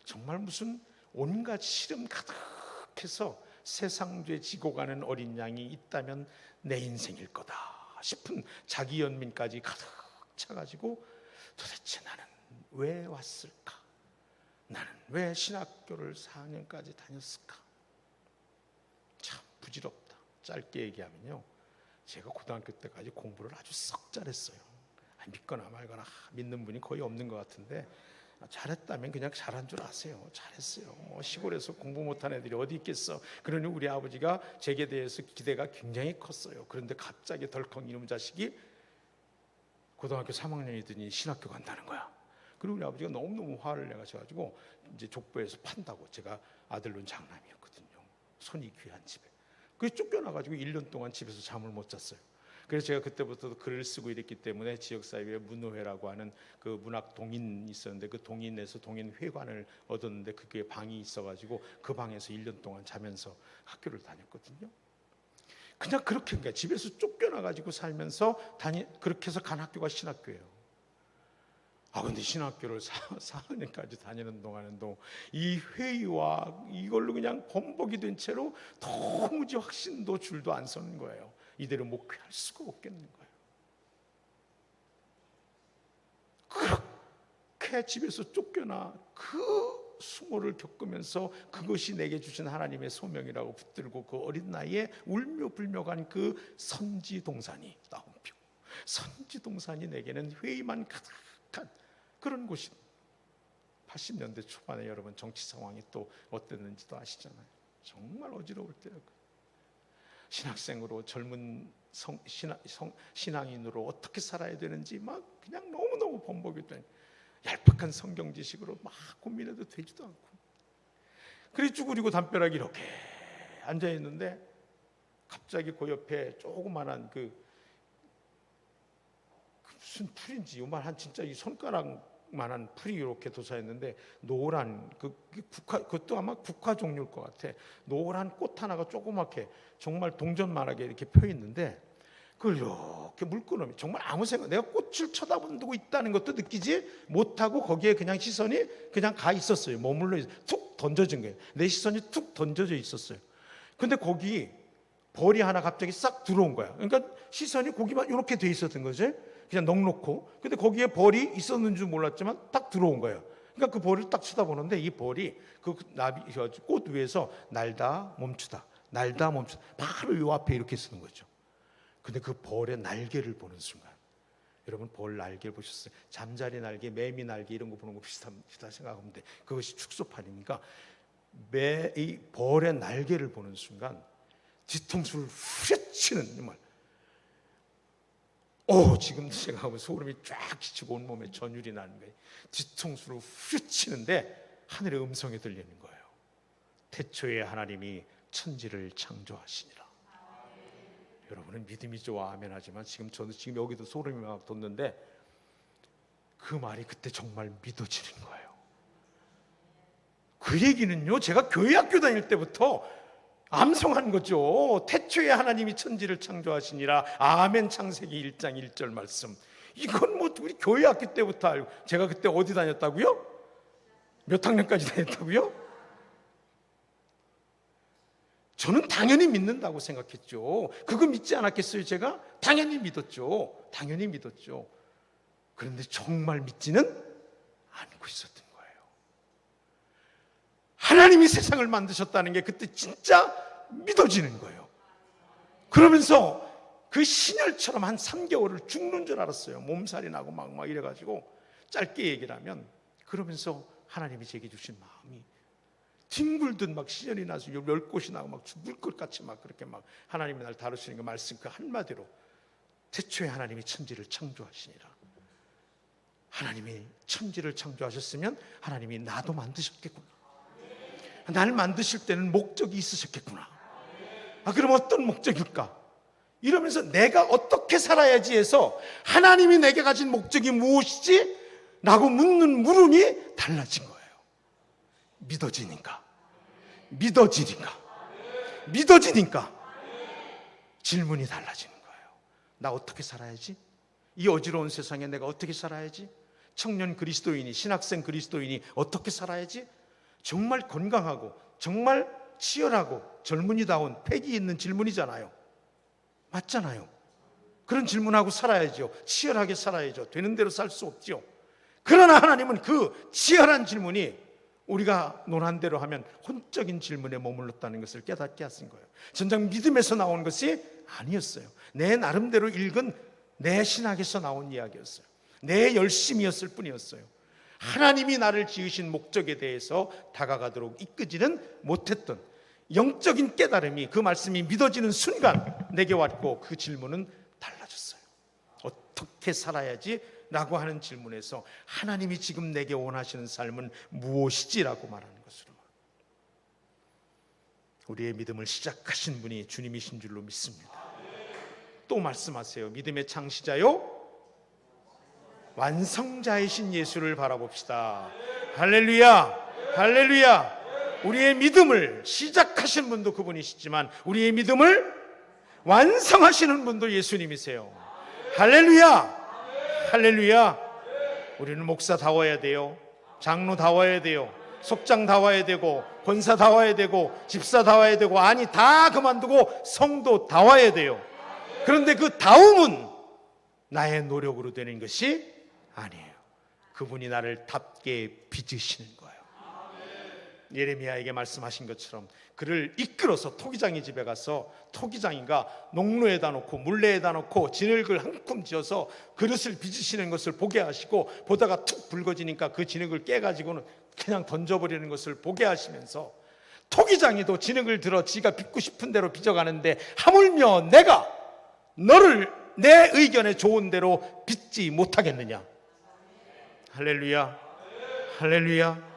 정말 무슨 온갖 시름 가득해서 세상죄 지고 가는 어린 양이 있다면 내 인생일 거다 싶은 자기 연민까지 가득 차가지고, 도대체 나는 왜 왔을까? 나는 왜 신학교를 4학년까지 다녔을까? 참 부질없다. 짧게 얘기하면요, 제가 고등학교 때까지 공부를 아주 썩 잘했어요. 믿거나 말거나 믿는 분이 거의 없는 것 같은데, 잘했다면 그냥 잘한 줄 아세요. 잘했어요. 시골에서 공부 못한 애들이 어디 있겠어. 그러니 우리 아버지가 제게 대해서 기대가 굉장히 컸어요. 그런데 갑자기 덜컹 이놈 자식이 고등학교 3학년이더니 신학교 간다는 거야. 그리고 우리 아버지가 너무너무 화를 내가지고 이제 족보에서 판다고. 제가 아들론 장남이었거든요. 손이 귀한 집에. 그래서 쫓겨나가지고 1년 동안 집에서 잠을 못 잤어요. 그래서 제가 그때부터 글을 쓰고 이랬기 때문에 지역사회에 문호회라고 하는 그 문학 동인이 있었는데, 그 동인에서 동인회관을 얻었는데, 그게 방이 있어가지고 그 방에서 1년 동안 자면서 학교를 다녔거든요. 그냥 그렇게, 그러니까 집에서 쫓겨나가지고 살면서 그렇게 해서 간 학교가 신학교예요. 근데 신학교를 4학년까지 다니는 동안에도 이 회의와 이걸로 그냥 범벅이 된 채로 도무지 확신도 줄도 안 서는 거예요. 이대로 목회할 수가 없겠는 거예요. 그렇게 집에서 쫓겨나 그 수모를 겪으면서 그것이 내게 주신 하나님의 소명이라고 붙들고 그 어린 나이에 울며 불며 간 그 선지동산이, 따옴표 선지동산이 내게는 회의만 가득한 그런 곳이. 80년대 초반에 여러분 정치 상황이 또 어땠는지도 아시잖아요. 정말 어지러울 때요. 신학생으로 젊은 신앙인으로 어떻게 살아야 되는지 막 그냥 너무너무 범벅이 된 얄팍한 성경 지식으로 막 고민해도 되지도 않고, 그래 쭈그리고 담벼락에 이렇게 앉아 있는데, 갑자기 그 옆에 조그만한 그 무슨 풀인지 요만한 진짜 이 손가락만한 풀이 이렇게 돋아있는데, 노란 그것도 아마 국화 종류일 것 같아. 노란 꽃 하나가 조그맣게 정말 동전만하게 이렇게 펴 있는데, 그걸 이렇게 물끄러미, 정말 아무 생각, 내가 꽃을 쳐다보고 있다는 것도 느끼지 못하고 거기에 그냥 시선이 그냥 가 있었어요. 머물러 툭 던져진 거예요. 내 시선이 툭 던져져 있었어요. 근데 거기 벌이 하나 갑자기 싹 들어온 거야. 그러니까 시선이 거기만 이렇게 돼 있었던 거지, 그냥 넉넉고. 근데 거기에 벌이 있었는 줄 몰랐지만 딱 들어온 거예요. 그러니까 그 벌을 딱 쳐다보는데, 이 벌이 그 나비 꽃 위에서 날다 멈추다, 날다 멈추다, 바로 이 앞에 이렇게 쓰는 거죠. 근데 그 벌의 날개를 보는 순간, 여러분 벌 날개를 보셨어요? 잠자리 날개, 매미 날개 이런 거 보는 거 비슷하다 생각하면 돼. 그것이 축소판이니까 이 벌의 날개를 보는 순간 뒤통수를 후려치는, 정말 지금 제가 하면 소름이 쫙 끼치고 온몸에 전율이 나는 거예요. 뒤통수를 후려치는데 하늘의 음성이 들리는 거예요. 태초에 하나님이 천지를 창조하시니라. 여러분은 믿음이 좋아 아멘 하지만, 저는 지금 여기도 소름이 막 돋는데, 그 말이 그때 정말 믿어지는 거예요. 그 얘기는요, 제가 교회 학교 다닐 때부터 암송한 거죠. 태초에 하나님이 천지를 창조하시니라. 아멘. 창세기 1장 1절 말씀. 이건 뭐 우리 교회 학교 때부터 알고. 제가 그때 어디 다녔다고요? 몇 학년까지 다녔다고요? 저는 당연히 믿는다고 생각했죠. 그거 믿지 않았겠어요, 제가? 당연히 믿었죠. 당연히 믿었죠. 그런데 정말 믿지는 않고 있었던 거예요. 하나님이 세상을 만드셨다는 게 그때 진짜 믿어지는 거예요. 그러면서 그 신혈처럼 한 3개월을 죽는 줄 알았어요. 몸살이 나고 막 이래가지고. 짧게 얘기를 하면, 그러면서 하나님이 제게 주신 마음이 뒹굴듯 막 신혈이 나서 멸꽃이 나고 막 죽을 것 같이 막 그렇게 막 하나님이 날 다루시는 그 말씀 그 한마디로, 태초에 하나님이 천지를 창조하시니라. 하나님이 천지를 창조하셨으면 하나님이 나도 만드셨겠구나. 날 만드실 때는 목적이 있으셨겠구나. 그럼 어떤 목적일까? 이러면서 내가 어떻게 살아야지 해서 하나님이 내게 가진 목적이 무엇이지? 라고 묻는 물음이 달라진 거예요. 믿어지니까 질문이 달라지는 거예요. 나 어떻게 살아야지? 이 어지러운 세상에 내가 어떻게 살아야지? 청년 그리스도인이, 신학생 그리스도인이 어떻게 살아야지? 정말 건강하고 정말 치열하고 젊은이다운 패기 있는 질문이잖아요. 맞잖아요. 그런 질문하고 살아야죠. 치열하게 살아야죠. 되는 대로 살 수 없죠. 그러나 하나님은 그 치열한 질문이 우리가 논한 대로 하면 혼적인 질문에 머물렀다는 것을 깨닫게 하신 거예요. 전작 믿음에서 나온 것이 아니었어요. 내 나름대로 읽은 내 신학에서 나온 이야기였어요. 내 열심이었을 뿐이었어요. 하나님이 나를 지으신 목적에 대해서 다가가도록 이끄지는 못했던 영적인 깨달음이, 그 말씀이 믿어지는 순간 내게 왔고, 그 질문은 달라졌어요. 어떻게 살아야지? 라고 하는 질문에서 하나님이 지금 내게 원하시는 삶은 무엇이지? 라고 말하는 것으로 우리의 믿음을 시작하신 분이 주님이신 줄로 믿습니다. 또 말씀하세요. 믿음의 창시자요 완성자이신 예수를 바라봅시다. 할렐루야, 할렐루야. 우리의 믿음을 시작하신 분도 그분이시지만 우리의 믿음을 완성하시는 분도 예수님이세요. 할렐루야, 할렐루야. 우리는 목사다워야 돼요. 장로다워야 돼요. 속장다워야 되고, 권사다워야 되고, 집사다워야 되고, 아니 다 그만두고 성도다워야 돼요. 그런데 그 다움은 나의 노력으로 되는 것이 아니에요. 그분이 나를 답게 빚으시는 거예요. 예레미야에게 말씀하신 것처럼 그를 이끌어서 토기장의 집에 가서, 토기장이가 농로에다 놓고 물레에다 놓고 진흙을 한 큼 지어서 그릇을 빚으시는 것을 보게 하시고, 보다가 툭 붉어지니까 그 진흙을 깨가지고는 그냥 던져버리는 것을 보게 하시면서, 토기장이도 진흙을 들어 지가 빚고 싶은 대로 빚어가는데 하물며 내가 너를 내 의견에 좋은 대로 빚지 못하겠느냐. 할렐루야, 할렐루야.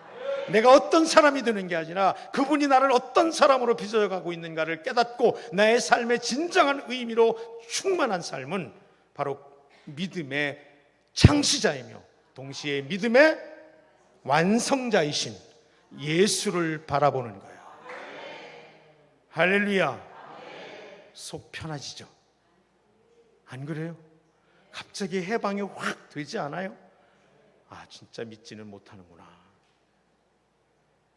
내가 어떤 사람이 되는 게 아니라 그분이 나를 어떤 사람으로 빚어가고 있는가를 깨닫고 나의 삶의 진정한 의미로 충만한 삶은 바로 믿음의 창시자이며 동시에 믿음의 완성자이신 예수를 바라보는 거예요. 할렐루야. 속 편해지죠? 안 그래요? 갑자기 해방이 확 되지 않아요? 진짜 믿지는 못하는구나.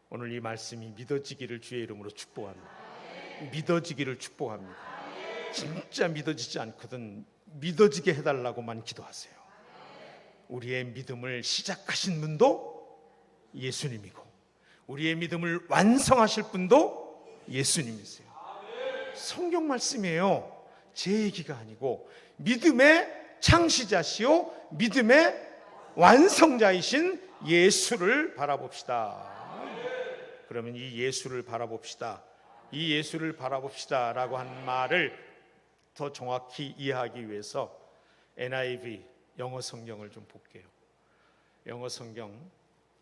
오늘 이 말씀이 믿어지기를 주의 이름으로 축복합니다. 믿어지기를 축복합니다. 진짜 믿어지지 않거든 믿어지게 해달라고만 기도하세요. 우리의 믿음을 시작하신 분도 예수님이고, 우리의 믿음을 완성하실 분도 예수님이세요. 성경 말씀이에요. 제 얘기가 아니고 믿음의 창시자시요 믿음의 완성자이신 예수를 바라봅시다. 그러면 이 예수를 바라봅시다, 이 예수를 바라봅시다 라고 한 말을 더 정확히 이해하기 위해서 NIV 영어 성경을 좀 볼게요. 영어 성경,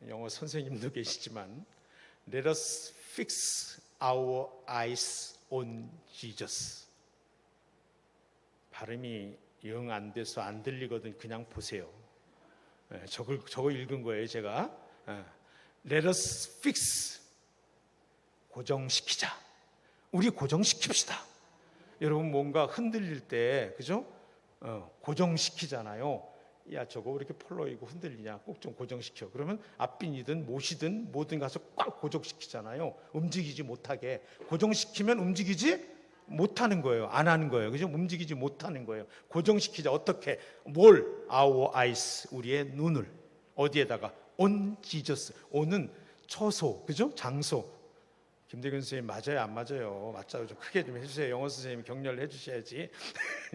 영어 선생님도 계시지만 Let us fix our eyes on Jesus. 발음이 영 안 돼서 안 들리거든 그냥 보세요. 저거 읽은 거예요 제가. Let us fix, 고정시키자. 우리 고정시킵시다. 여러분 뭔가 흔들릴 때 그죠? 고정시키잖아요. 야 저거 왜 이렇게 펄럭이고 흔들리냐, 꼭 좀 고정시켜. 그러면 앞빈이든 못이든 뭐든 가서 꽉 고정시키잖아요. 움직이지 못하게. 고정시키면 움직이지 못하는 거예요. 안 하는 거예요. 그죠? 움직이지 못하는 거예요. 고정시키자. 어떻게? 뭘? Our eyes, 우리의 눈을 어디에다가? On Jesus. on은 처소, 그죠? 장소. 김대근 선생님 맞아요, 안 맞아요? 맞아요. 좀 크게 좀 해주세요. 영어 선생님이 격려를 해주셔야지.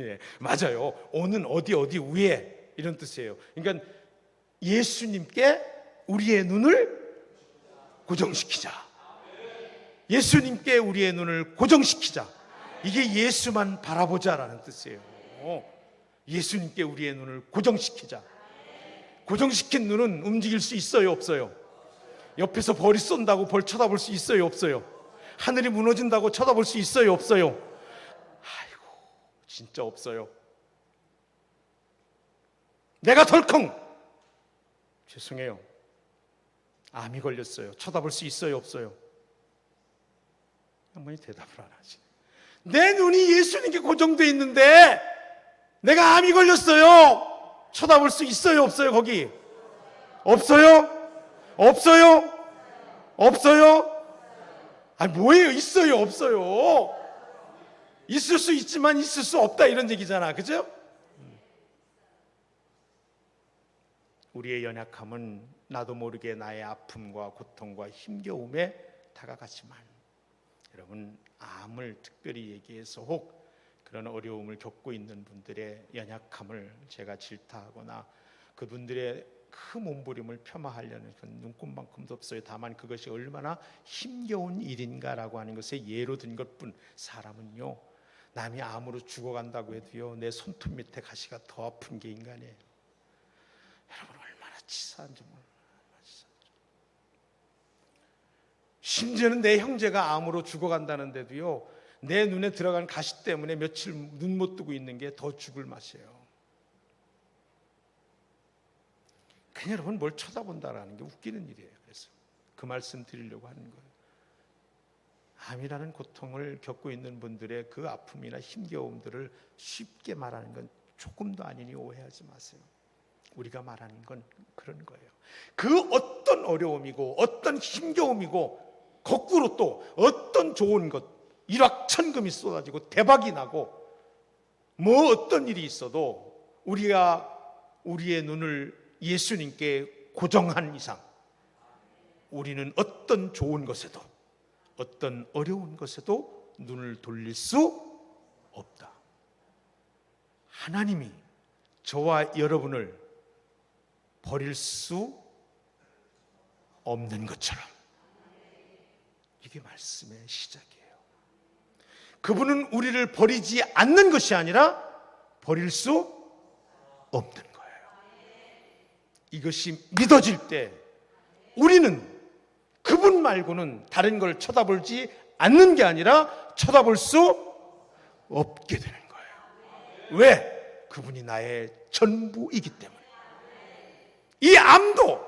예, 맞아요. on은 어디 위에, 이런 뜻이에요. 그러니까 예수님께 우리의 눈을 고정시키자. 예수님께 우리의 눈을 고정시키자. 이게 예수만 바라보자라는 뜻이에요. 예수님께 우리의 눈을 고정시키자. 고정시킨 눈은 움직일 수 있어요, 없어요? 옆에서 벌이 쏜다고 벌 쳐다볼 수 있어요, 없어요? 하늘이 무너진다고 쳐다볼 수 있어요, 없어요? 아이고, 진짜 없어요. 내가 덜컹 죄송해요, 암이 걸렸어요. 쳐다볼 수 있어요, 없어요? 어머니 대답을 안 하지. 내 눈이 예수님께 고정되어 있는데 내가 암이 걸렸어요. 쳐다볼 수 있어요, 없어요? 거기 없어요? 없어요? 없어요? 아니 뭐예요? 있어요, 없어요? 있을 수 있지만 있을 수 없다, 이런 얘기잖아, 그죠? 우리의 연약함은 나도 모르게 나의 아픔과 고통과 힘겨움에 다가가지만, 여러분, 암을 특별히 얘기해서 혹 그런 어려움을 겪고 있는 분들의 연약함을 제가 질타하거나 그분들의 그 몸부림을 폄하하려는 그 눈꼽만큼도 없어요. 다만 그것이 얼마나 힘겨운 일인가라고 하는 것에 예로 든 것뿐. 사람은요, 남이 암으로 죽어간다고 해도요, 내 손톱 밑에 가시가 더 아픈 게 인간이에요. 여러분, 얼마나 치사한지 몰라요. 심지어는 내 형제가 암으로 죽어간다는데도요, 내 눈에 들어간 가시 때문에 며칠 눈 못 뜨고 있는 게 더 죽을 맛이에요. 그냥 여러분, 뭘 쳐다본다라는 게 웃기는 일이에요. 그래서 그 말씀 드리려고 하는 거예요. 암이라는 고통을 겪고 있는 분들의 그 아픔이나 힘겨움들을 쉽게 말하는 건 조금도 아니니 오해하지 마세요. 우리가 말하는 건 그런 거예요. 그 어떤 어려움이고 어떤 힘겨움이고 거꾸로 또 어떤 좋은 것, 일확천금이 쏟아지고 대박이 나고 뭐 어떤 일이 있어도 우리가 우리의 눈을 예수님께 고정한 이상 우리는 어떤 좋은 것에도 어떤 어려운 것에도 눈을 돌릴 수 없다. 하나님이 저와 여러분을 버릴 수 없는 것처럼, 이게 말씀의 시작이에요. 그분은 우리를 버리지 않는 것이 아니라 버릴 수 없는 거예요. 이것이 믿어질 때 우리는 그분 말고는 다른 걸 쳐다보지 않는 게 아니라 쳐다볼 수 없게 되는 거예요. 왜? 그분이 나의 전부이기 때문에. 이 암도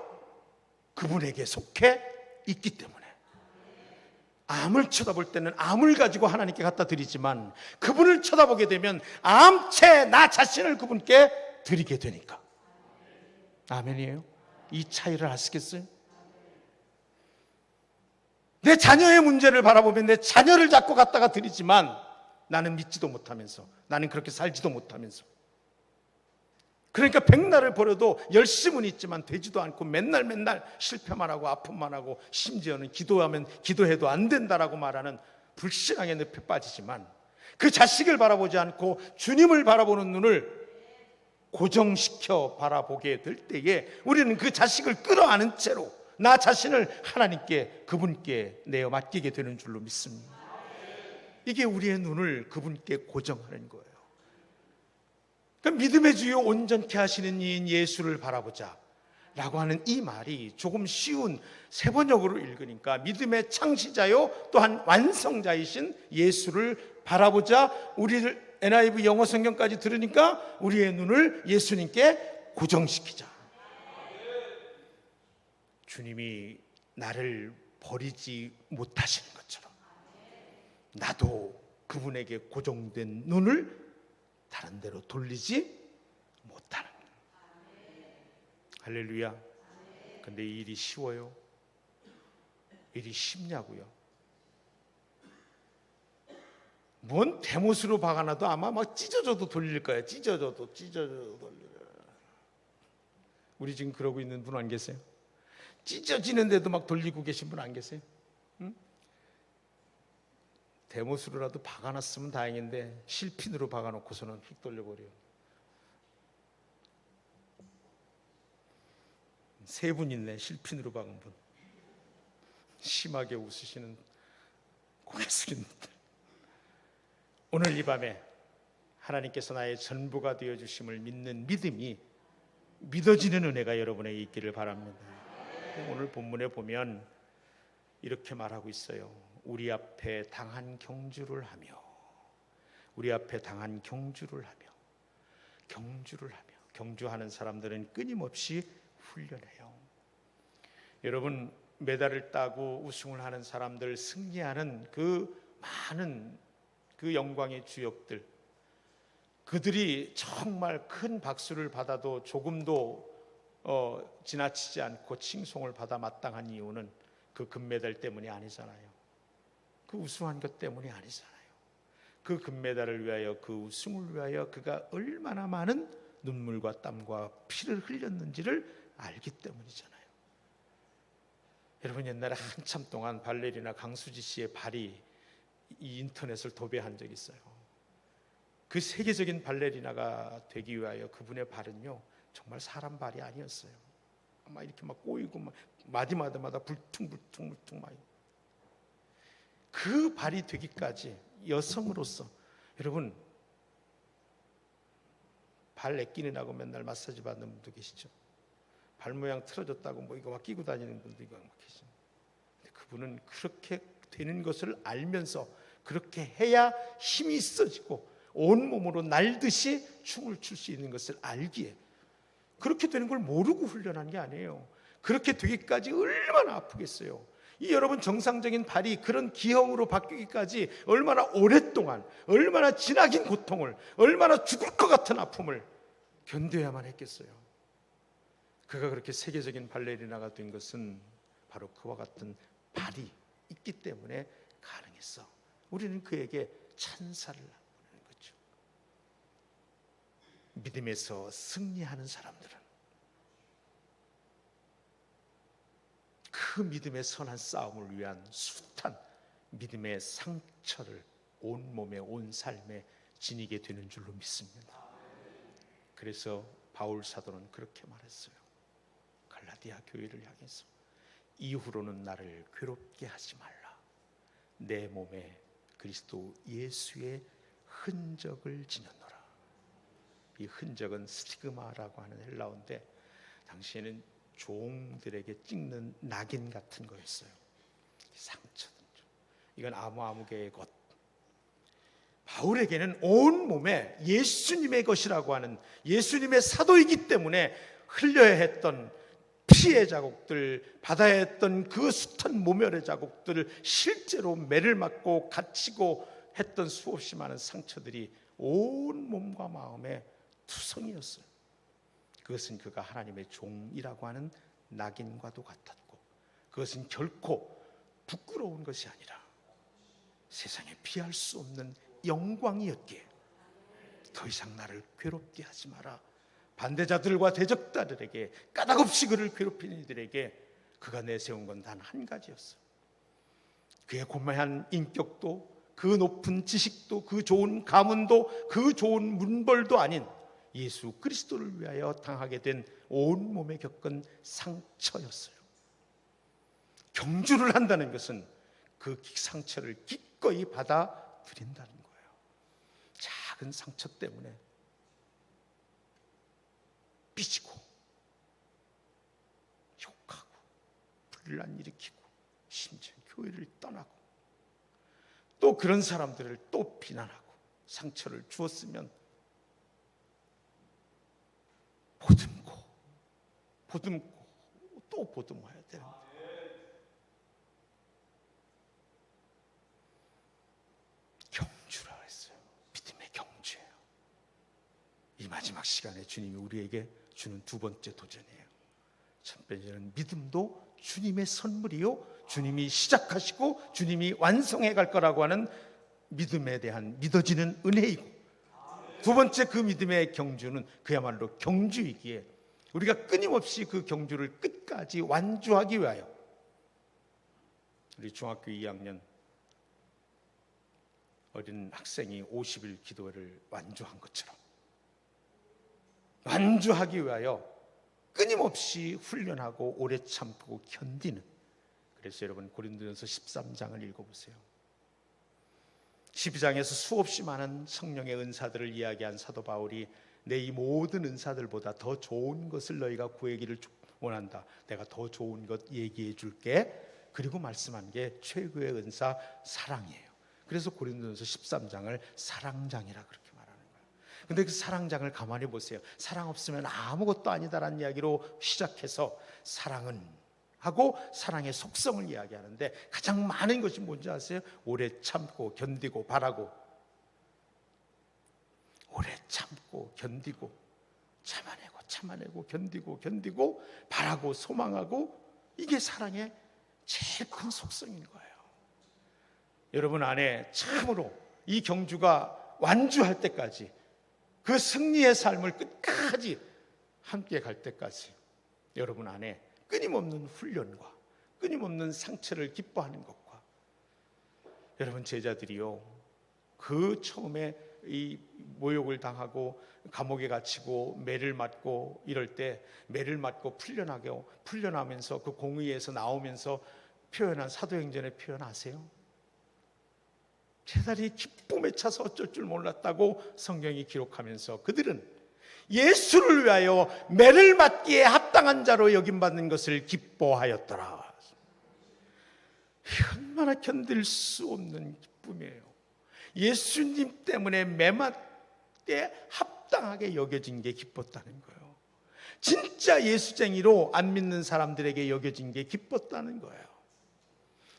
그분에게 속해 있기 때문에. 암을 쳐다볼 때는 암을 가지고 하나님께 갖다 드리지만 그분을 쳐다보게 되면 암체 나 자신을 그분께 드리게 되니까. 아멘이에요? 이 차이를 아시겠어요? 내 자녀의 문제를 바라보면 내 자녀를 자꾸 갖다가 드리지만 나는 믿지도 못하면서, 나는 그렇게 살지도 못하면서, 그러니까 백날을 버려도 열심은 있지만 되지도 않고 맨날 실패만 하고 아픔만 하고 심지어는 기도해도 안 된다라고 말하는 불신앙의 늪에 빠지지만, 그 자식을 바라보지 않고 주님을 바라보는 눈을 고정시켜 바라보게 될 때에 우리는 그 자식을 끌어안은 채로 나 자신을 하나님께, 그분께 내어 맡기게 되는 줄로 믿습니다. 이게 우리의 눈을 그분께 고정하는 거예요. 그러니까 믿음의 주요 온전케 하시는 이인 예수를 바라보자 라고 하는 이 말이 조금 쉬운 세번역으로 읽으니까 믿음의 창시자요 또한 완성자이신 예수를 바라보자, 우리를 NIV 영어 성경까지 들으니까 우리의 눈을 예수님께 고정시키자. 주님이 나를 버리지 못하시는 것처럼 나도 그분에게 고정된 눈을 다른 데로 돌리지 못하는. 할렐루야. 근데 이 일이 쉬워요? 일이 쉽냐고요? 뭔 대못으로 박아놔도 아마 막 찢어져도 돌릴 거야. 찢어져도 돌릴 거야. 우리 지금 그러고 있는 분 안 계세요? 찢어지는데도 막 돌리고 계신 분 안 계세요? 응? 대못으로라도 박아놨으면 다행인데 실핀으로 박아놓고서는 휙 돌려버려요. 세 분 있네, 실핀으로 박은 분. 심하게 웃으시는 고개 숙인 분들. 오늘 이 밤에 하나님께서 나의 전부가 되어주심을 믿는 믿음이 믿어지는 은혜가 여러분에게 있기를 바랍니다. 오늘 본문에 보면 이렇게 말하고 있어요. 우리 앞에 당한 경주를 하며, 우리 앞에 당한 경주를 하며, 경주를 하며. 경주하는 사람들은 끊임없이 훈련해요. 여러분, 메달을 따고 우승을 하는 사람들, 승리하는 그 많은 그 영광의 주역들, 그들이 정말 큰 박수를 받아도 조금도 지나치지 않고 칭송을 받아 마땅한 이유는 그 금메달 때문이 아니잖아요. 그 우승한 것 때문이 아니잖아요. 그 금메달을 위하여, 그 우승을 위하여 그가 얼마나 많은 눈물과 땀과 피를 흘렸는지를 알기 때문이잖아요. 여러분, 옛날에 한참 동안 발레리나 강수지 씨의 발이 이 인터넷을 도배한 적이 있어요. 그 세계적인 발레리나가 되기 위하여 그분의 발은요, 정말 사람 발이 아니었어요. 막 이렇게 막 꼬이고 막 마디마다 불퉁불퉁 막. 그 발이 되기까지 여성으로서, 여러분, 발 애끼느라고 맨날 마사지 받는 분도 계시죠. 발 모양 틀어졌다고 뭐 이거 막 끼고 다니는 분도 이거 막 계시죠. 근데 그분은 그렇게 되는 것을 알면서 그렇게 해야 힘이 있어지고 온몸으로 날듯이 춤을 출 수 있는 것을 알기에, 그렇게 되는 걸 모르고 훈련한 게 아니에요. 그렇게 되기까지 얼마나 아프겠어요. 이 여러분, 정상적인 발이 그런 기형으로 바뀌기까지 얼마나 오랫동안, 얼마나 지나긴 고통을, 얼마나 죽을 것 같은 아픔을 견뎌야만 했겠어요. 그가 그렇게 세계적인 발레리나가 된 것은 바로 그와 같은 발이 있기 때문에 가능했어. 우리는 그에게 찬사를 보내는 거죠. 믿음에서 승리하는 사람들은 그 믿음의 선한 싸움을 위한 숱한 믿음의 상처를 온몸에, 온 삶에 지니게 되는 줄로 믿습니다. 그래서 바울 사도는 그렇게 말했어요. 갈라디아 교회를 향해서 이후로는 나를 괴롭게 하지 말라. 내 몸에 그리스도 예수의 흔적을 지녔노라. 이 흔적은 스티그마라고 하는 헬라어인데, 당시에는 종들에게 찍는 낙인 같은 거였어요. 상처든, 이건 아무개의 것. 바울에게는 온 몸에 예수님의 것이라고 하는, 예수님의 사도이기 때문에 흘려야 했던 피의 자국들, 받아야 했던 그 숱한 모멸의 자국들을, 실제로 매를 맞고 갇히고 했던 수없이 많은 상처들이 온 몸과 마음에 투성이었어요. 그것은 그가 하나님의 종이라고 하는 낙인과도 같았고, 그것은 결코 부끄러운 것이 아니라 세상에 비할 수 없는 영광이었기에 더 이상 나를 괴롭게 하지 마라. 반대자들과 대적자들에게, 까닭없이 그를 괴롭히는 이들에게 그가 내세운 건 단 한 가지였어요. 그의 고매한 인격도, 그 높은 지식도, 그 좋은 가문도, 그 좋은 문벌도 아닌 예수 그리스도를 위하여 당하게 된 온몸에 겪은 상처였어요. 경주를 한다는 것은 그 상처를 기꺼이 받아들인다는 거예요. 작은 상처 때문에 삐지고 욕하고 분란 일으키고 심지어 교회를 떠나고, 또 그런 사람들을 또 비난하고 상처를 주었으면 보듬고 또 보듬어야 되는데, 경주라 했어요. 믿음의 경주예요. 이 마지막 시간에 주님이 우리에게 주는 두 번째 도전이에요. 첫 번째는 믿음도 주님의 선물이요, 주님이 시작하시고 주님이 완성해 갈 거라고 하는 믿음에 대한 믿어지는 은혜이고, 두 번째 그 믿음의 경주는 그야말로 경주이기에 우리가 끊임없이 그 경주를 끝까지 완주하기 위하여, 우리 중학교 2학년 어린 학생이 50일 기도를 완주한 것처럼 완주하기 위하여 끊임없이 훈련하고 오래 참고 견디는, 그래서 여러분 고린도전서 13장을 읽어보세요. 12장에서 수없이 많은 성령의 은사들을 이야기한 사도 바울이 내 이 모든 은사들보다 더 좋은 것을 너희가 구하기를 원한다. 내가 더 좋은 것 얘기해 줄게. 그리고 말씀한 게 최고의 은사 사랑이에요. 그래서 고린도전서 13장을 사랑장이라 그렇게 말하는 거예요. 근데 그 사랑장을 가만히 보세요. 사랑 없으면 아무것도 아니다라는 이야기로 시작해서 사랑은 하고 사랑의 속성을 이야기하는데 가장 많은 것이 뭔지 아세요? 오래 참고 견디고 바라고, 오래 참고 견디고 참아내고 견디고 바라고 소망하고, 이게 사랑의 제일 큰 속성인 거예요. 여러분 안에 참으로 이 경주가 완주할 때까지, 그 승리의 삶을 끝까지 함께 갈 때까지 여러분 안에 끊임없는 훈련과 끊임없는 상처를 기뻐하는 것과, 여러분 제자들이요, 그 처음에 이 모욕을 당하고 감옥에 갇히고 매를 맞고 이럴 때 매를 맞고 풀려나면서 그 공의에서 나오면서 표현한 사도행전의 표현 아세요? 제자들이 기쁨에 차서 어쩔 줄 몰랐다고 성경이 기록하면서 그들은 예수를 위하여 매를 맞기에 합당한 자로 여김받는 것을 기뻐하였더라. 얼마나 견딜 수 없는 기쁨이에요. 예수님 때문에 매 맞게 합당하게 여겨진 게 기뻤다는 거예요. 진짜 예수쟁이로 안 믿는 사람들에게 여겨진 게 기뻤다는 거예요.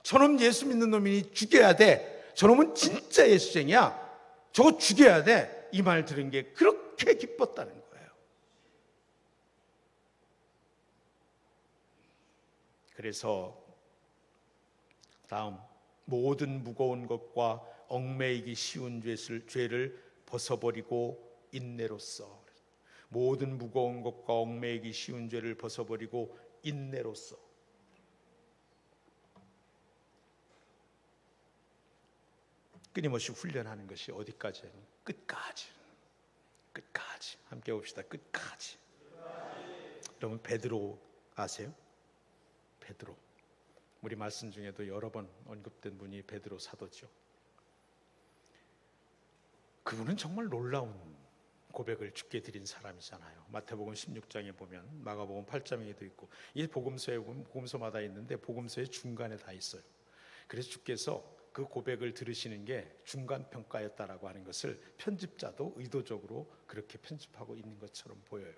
저놈 예수 믿는 놈이니 죽여야 돼, 저놈은 진짜 예수쟁이야, 저거 죽여야 돼, 이 말 들은 게 그렇게 기뻤다는 거예요. 그래서 다음, 모든 무거운 것과 얽매이기 쉬운 죄를 벗어버리고 인내로써, 모든 무거운 것과 얽매이기 쉬운 죄를 벗어버리고 인내로써. 끊임없이 훈련하는 것이 어디까지예요? 끝까지 함께 봅시다. 끝까지. 여러분 베드로 아세요? 베드로, 우리 말씀 중에도 여러 번 언급된 분이 베드로 사도죠. 그분은 정말 놀라운 고백을 주께 드린 사람이잖아요. 마태복음 16장에 보면, 마가복음 8장에도 있고, 이 복음서에 보면 복음서마다 있는데 복음서의 중간에 다 있어요. 그래서 주께서 그 고백을 들으시는 게 중간평가였다라고 하는 것을 편집자도 의도적으로 그렇게 편집하고 있는 것처럼 보여요.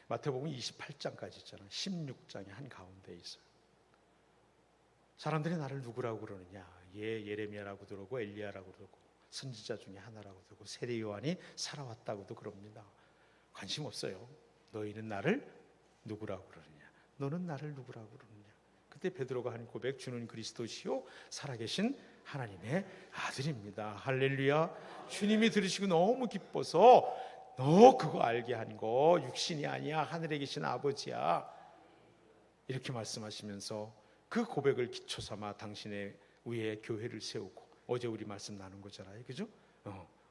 마태복음 28장까지 있잖아요. 16장의 한가운데 있어요. 사람들이 나를 누구라고 그러느냐? 예레미야라고 그러고 엘리야라고 그러고 선지자 중에 하나라고 그러고 세례 요한이 살아왔다고도 그럽니다. 관심 없어요. 너희는 나를 누구라고 그러느냐? 너는 나를 누구라고 그러느냐? 그때 베드로가 한 고백, 주는 그리스도시요 살아계신 하나님의 아들입니다. 할렐루야. 주님이 들으시고 너무 기뻐서, 너 그거 알게 한 거 육신이 아니야, 하늘에 계신 아버지야, 이렇게 말씀하시면서 그 고백을 기초 삼아 당신의 위에 교회를 세우고, 어제 우리 말씀 나눈 거잖아요, 그죠?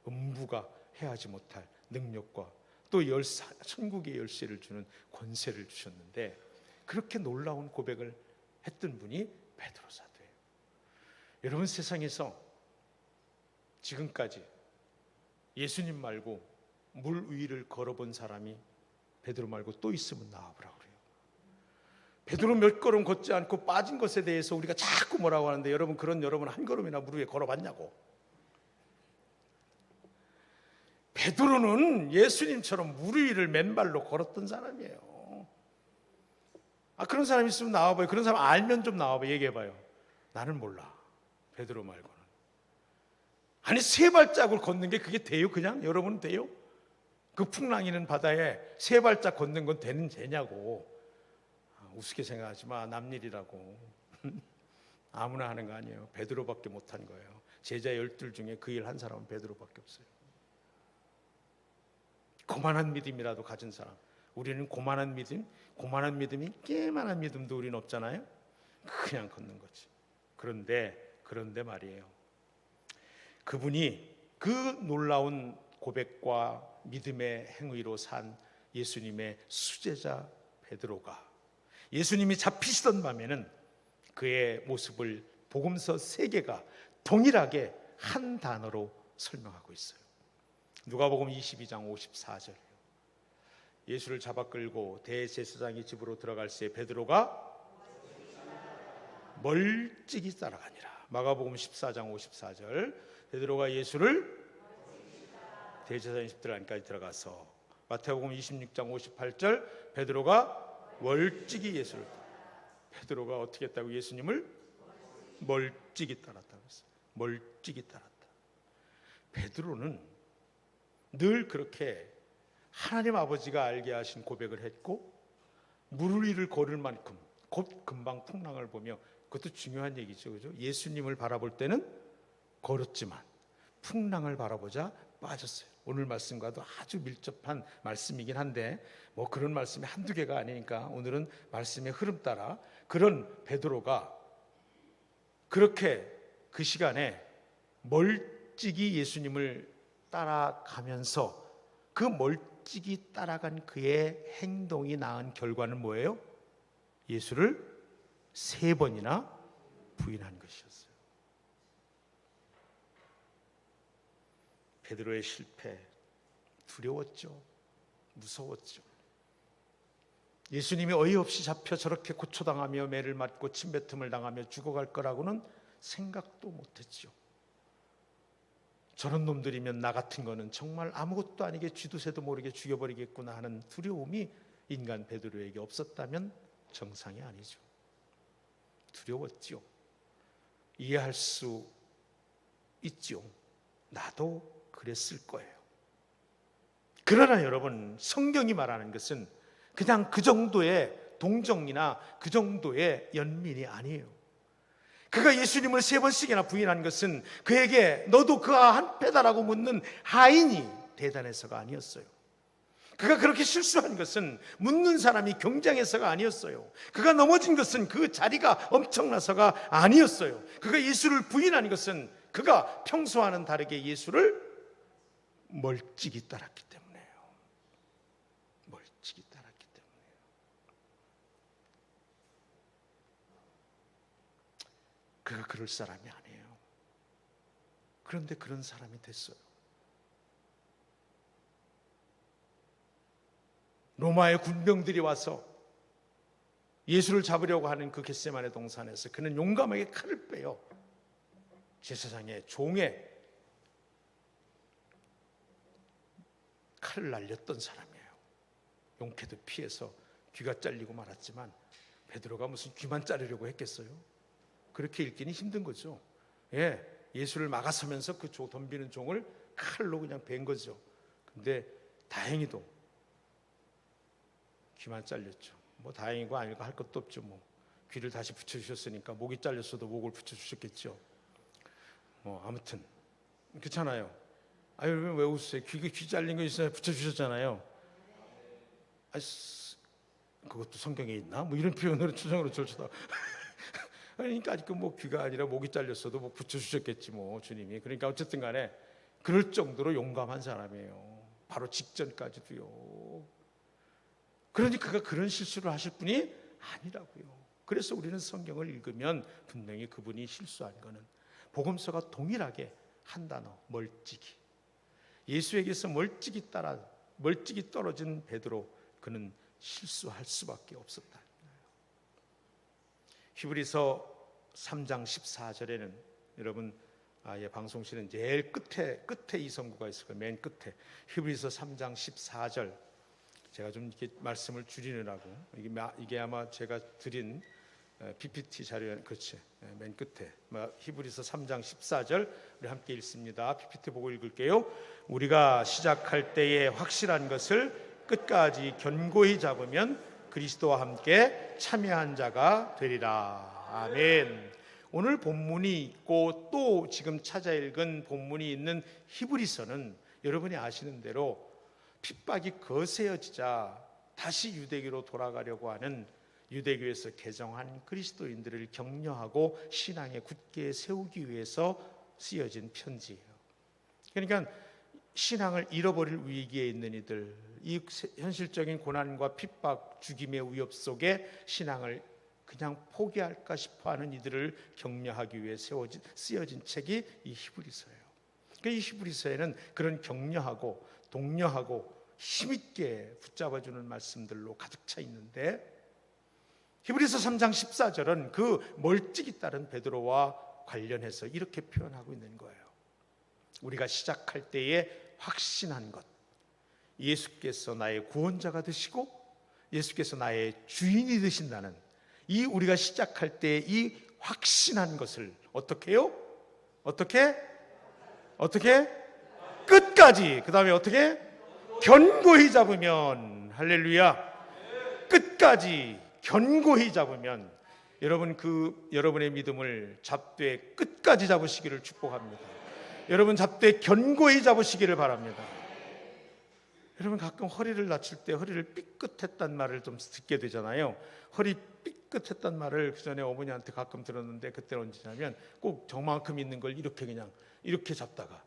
음부가 해하지 못할 능력과 또 천국의 열쇠를 주는 권세를 주셨는데, 그렇게 놀라운 고백을 했던 분이 베드로 사도예요. 여러분, 세상에서 지금까지 예수님 말고 물 위를 걸어본 사람이 베드로 말고 또 있으면 나와보라고 그래요. 베드로 몇 걸음 걷지 않고 빠진 것에 대해서 우리가 자꾸 뭐라고 하는데, 여러분 한 걸음이나 물 위에 걸어봤냐고. 베드로는 예수님처럼 물 위를 맨발로 걸었던 사람이에요. 그런 사람 있으면 나와봐요. 그런 사람 알면 좀 나와봐요. 얘기해봐요. 나는 몰라, 베드로 말고는. 아니, 3발짝을 걷는 게 그게 돼요? 그냥? 여러분 돼요? 그 풍랑이는 바다에 3발짝 걷는 건 되는 죄냐고. 우습게 생각하지 마, 남일이라고. 아무나 하는 거 아니에요. 베드로밖에 못한 거예요. 제자 12 중에 그 일 한 사람은 베드로밖에 없어요. 고만한 믿음이라도 가진 사람. 우리는 고만한 믿음이 깨만한 믿음도 우리는 없잖아요. 그냥 걷는 거지. 그런데 말이에요, 그분이 그 놀라운 고백과 믿음의 행위로 산 예수님의 수제자 베드로가, 예수님이 잡히시던 밤에는 그의 모습을 복음서 3개가 동일하게 한 단어로 설명하고 있어요. 누가복음 22장 54절. 예수를 잡아 끌고 대제사장의 집으로 들어갈 새 베드로가 멀찍이 따라가니라. 마가복음 14장 54절. 베드로가 예수를 대제사장의 집 들어가니까 들어가서. 마태복음 26장 58절. 베드로가 멀찍이 예수를 베드로가 어떻게 했다고? 예수님을 멀찍이 따랐다고 했어요. 멀찍이 따랐다. 베드로는 늘 그렇게 하나님 아버지가 알게 하신 고백을 했고 물 위를 걸을 만큼 곧 금방 풍랑을 보며, 그것도 중요한 얘기죠, 그죠? 예수님을 바라볼 때는 걸었지만 풍랑을 바라보자 빠졌어요. 오늘 말씀과도 아주 밀접한 말씀이긴 한데 뭐 그런 말씀이 한두 개가 아니니까 오늘은 말씀의 흐름 따라 그런 베드로가 그렇게 그 시간에 멀찍이 예수님을 따라가면서 그 멀찍이 따라간 그의 행동이 낳은 결과는 뭐예요? 예수를 3번이나 부인한 것이었어요. 베드로의 실패, 두려웠죠. 무서웠죠. 예수님이 어이없이 잡혀 저렇게 고초당하며 매를 맞고 침뱉음을 당하며 죽어갈 거라고는 생각도 못했죠. 저런 놈들이면 나 같은 거는 정말 아무것도 아니게 쥐도새도 모르게 죽여버리겠구나 하는 두려움이 인간 베드로에게 없었다면 정상이 아니죠. 두려웠죠. 이해할 수 있죠. 나도 그랬을 거예요. 그러나 여러분, 성경이 말하는 것은 그냥 그 정도의 동정이나 그 정도의 연민이 아니에요. 그가 예수님을 3번씩이나 부인한 것은 그에게 너도 그와 한패다라고 묻는 하인이 대단해서가 아니었어요. 그가 그렇게 실수한 것은 묻는 사람이 경쟁해서가 아니었어요. 그가 넘어진 것은 그 자리가 엄청나서가 아니었어요. 그가 예수를 부인한 것은 그가 평소와는 다르게 예수를 멀찍이 따랐기 때문에요. 멀찍이 따랐기 때문에요. 그가 그럴 사람이 아니에요. 그런데 그런 사람이 됐어요. 로마의 군병들이 와서 예수를 잡으려고 하는 그 겟세마네 동산에서 그는 용감하게 칼을 빼요. 제사장의 종에 칼을 날렸던 사람이에요. 용패도 피해서 귀가 잘리고 말았지만 베드로가 무슨 귀만 자르려고 했겠어요? 그렇게 읽기는 힘든 거죠. 예수를 막아서면서 그 덤비는 종을 칼로 그냥 벤 거죠. 근데 다행히도 귀만 잘렸죠. 뭐 다행이고 아니고 할 것도 없죠. 뭐 귀를 다시 붙여주셨으니까 목이 잘렸어도 목을 붙여주셨겠죠. 뭐 아무튼 그렇잖아요. 아유, 왜 웃으세요? 귀 잘린 거 있어요. 붙여주셨잖아요. 그것도 성경에 있나? 뭐 이런 표현으로 추정으로 절쳐다. 그러니까 아직 뭐 귀가 아니라 목이 잘렸어도 뭐 붙여주셨겠지 뭐 주님이. 그러니까 어쨌든 간에 그럴 정도로 용감한 사람이에요. 바로 직전까지도요. 그러니 그가 그런 실수를 하실 분이 아니라고요. 그래서 우리는 성경을 읽으면 분명히 그분이 실수한 거는 복음서가 동일하게 한 단어, 멀찍이. 예수에게서 멀찍이 떨어진 베드로, 그는 실수할 수밖에 없었다. 히브리서 3장 14절에는 여러분 방송실은 제일 끝에 이성구가 있을 거예요. 맨 끝에 히브리서 3장 14절. 제가 좀 이렇게 말씀을 줄이느라고 이게 아마 제가 드린 PPT 자료에 그렇지 맨 끝에 히브리서 3장 14절 우리 함께 읽습니다. PPT 보고 읽을게요. 우리가 시작할 때에 확실한 것을 끝까지 견고히 잡으면 그리스도와 함께 참여한 자가 되리라. 아멘. 오늘 본문이 있고 또 지금 찾아 읽은 본문이 있는 히브리서는 여러분이 아시는 대로 핍박이 거세어지자 다시 유대교로 돌아가려고 하는 유대교에서 개정한 그리스도인들을 격려하고 신앙에 굳게 세우기 위해서 쓰여진 편지예요. 그러니까 신앙을 잃어버릴 위기에 있는 이들, 이 현실적인 고난과 핍박, 죽임의 위협 속에 신앙을 그냥 포기할까 싶어하는 이들을 격려하기 위해 쓰여진 책이 이 히브리서예요. 이 히브리서에는 그런 격려하고 독려하고 힘있게 붙잡아주는 말씀들로 가득 차 있는데, 히브리서 3장 14절은 그 멀찍이 따른 베드로와 관련해서 이렇게 표현하고 있는 거예요. 우리가 시작할 때에 확신한 것, 예수께서 나의 구원자가 되시고 예수께서 나의 주인이 되신다는 이 우리가 시작할 때 이 확신한 것을 어떻게 해요? 어떻게? 끝까지. 그 다음에 어떻게? 견고히 잡으면. 할렐루야. 끝까지 견고히 잡으면. 여러분, 여러분의 믿음을 잡되 끝까지 잡으시기를 축복합니다. 여러분, 잡되 견고히 잡으시기를 바랍니다. 여러분, 가끔 허리를 다칠 때 허리를 삐끗했단 말을 좀 듣게 되잖아요. 허리 삐끗했단 말을 그 전에 어머니한테 가끔 들었는데, 그때는 언제냐면 꼭 저만큼 있는 걸 이렇게 그냥 이렇게 잡다가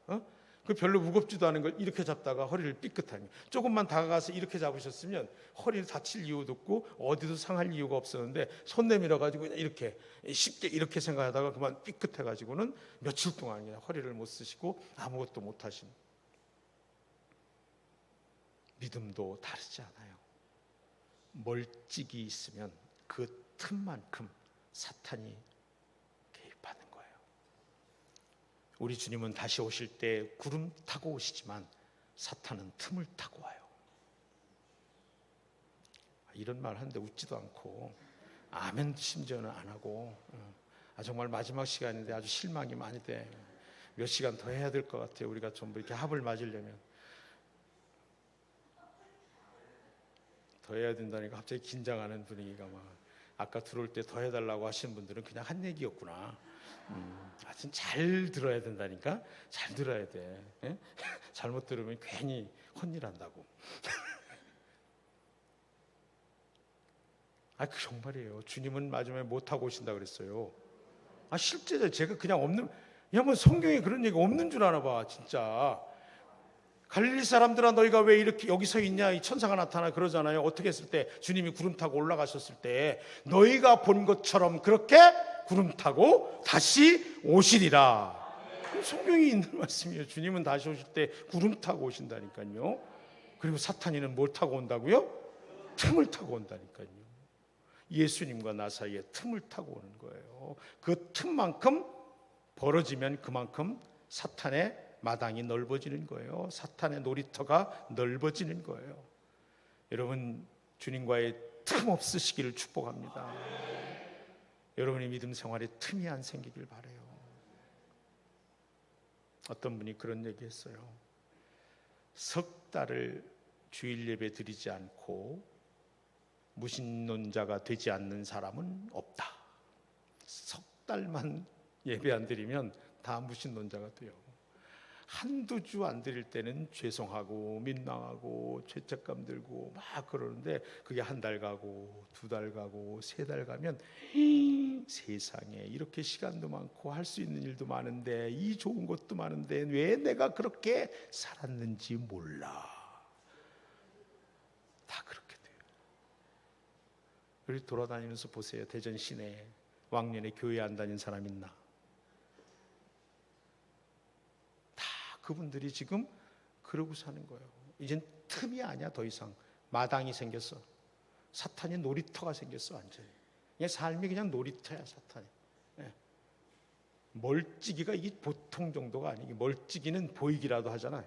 그 별로 무겁지도 않은 걸 이렇게 잡다가 허리를 삐끗하니, 조금만 다가가서 이렇게 잡으셨으면 허리를 다칠 이유도 없고 어디도 상할 이유가 없었는데, 손 내밀어 가지고 그냥 이렇게 쉽게 이렇게 생각하다가 그만 삐끗해 가지고는 며칠 동안 그냥 허리를 못 쓰시고 아무것도 못 하신. 믿음도 다르지 않아요. 멀찍이 있으면 그 틈만큼 사탄이 개입하는 거예요. 우리 주님은 다시 오실 때 구름 타고 오시지만 사탄은 틈을 타고 와요. 이런 말 하는데 웃지도 않고 아멘 심지어는 안 하고, 정말 마지막 시간인데 아주 실망이 많이 돼. 몇 시간 더 해야 될 것 같아요. 우리가 전부 이렇게 합을 맞으려면 더 해야 된다니까 갑자기 긴장하는 분위기가 막. 아까 들어올 때 더 해달라고 하시는 분들은 그냥 한 얘기였구나. 하여튼 잘 들어야 된다니까. 잘 들어야 돼. 예? 잘못 들으면 괜히 헛일한다고. 그 정말이에요. 주님은 마지막에 못하고 오신다 그랬어요. 실제로 제가 그냥 없는, 뭐 성경에 그런 얘기 없는 줄 아나 봐 진짜. 갈릴리 사람들아, 너희가 왜 이렇게 여기 서 있냐, 이 천사가 나타나 그러잖아요. 어떻게 했을 때? 주님이 구름 타고 올라가셨을 때 너희가 본 것처럼 그렇게 구름 타고 다시 오시리라. 성경이 있는 말씀이에요. 주님은 다시 오실 때 구름 타고 오신다니까요. 그리고 사탄이는 뭘 타고 온다고요? 틈을 타고 온다니까요. 예수님과 나 사이에 틈을 타고 오는 거예요. 그 틈만큼 벌어지면 그만큼 사탄의 마당이 넓어지는 거예요. 사탄의 놀이터가 넓어지는 거예요. 여러분, 주님과의 틈 없으시기를 축복합니다. 여러분의 믿음 생활에 틈이 안 생기길 바라요. 어떤 분이 그런 얘기했어요. 석 달을 주일 예배 드리지 않고 무신론자가 되지 않는 사람은 없다. 석 달만 예배 안 드리면 다 무신론자가 돼요. 한두 주 안 드릴 때는 죄송하고 민망하고 죄책감 들고 막 그러는데, 그게 한 달 가고 두 달 가고 세 달 가면 세상에 이렇게 시간도 많고 할 수 있는 일도 많은데, 이 좋은 것도 많은데 왜 내가 그렇게 살았는지 몰라. 다 그렇게 돼요. 우리 돌아다니면서 보세요. 대전 시내에 왕년에 교회 안 다닌 사람 있나? 그분들이 지금 그러고 사는 거예요. 이젠 틈이 아니야. 더 이상 마당이 생겼어. 사탄이 놀이터가 생겼어. 완전히 그냥 삶이 그냥 놀이터야. 사탄이. 멀찍이가 이게 보통 정도가 아니고, 멀찍이는 보이기라도 하잖아요.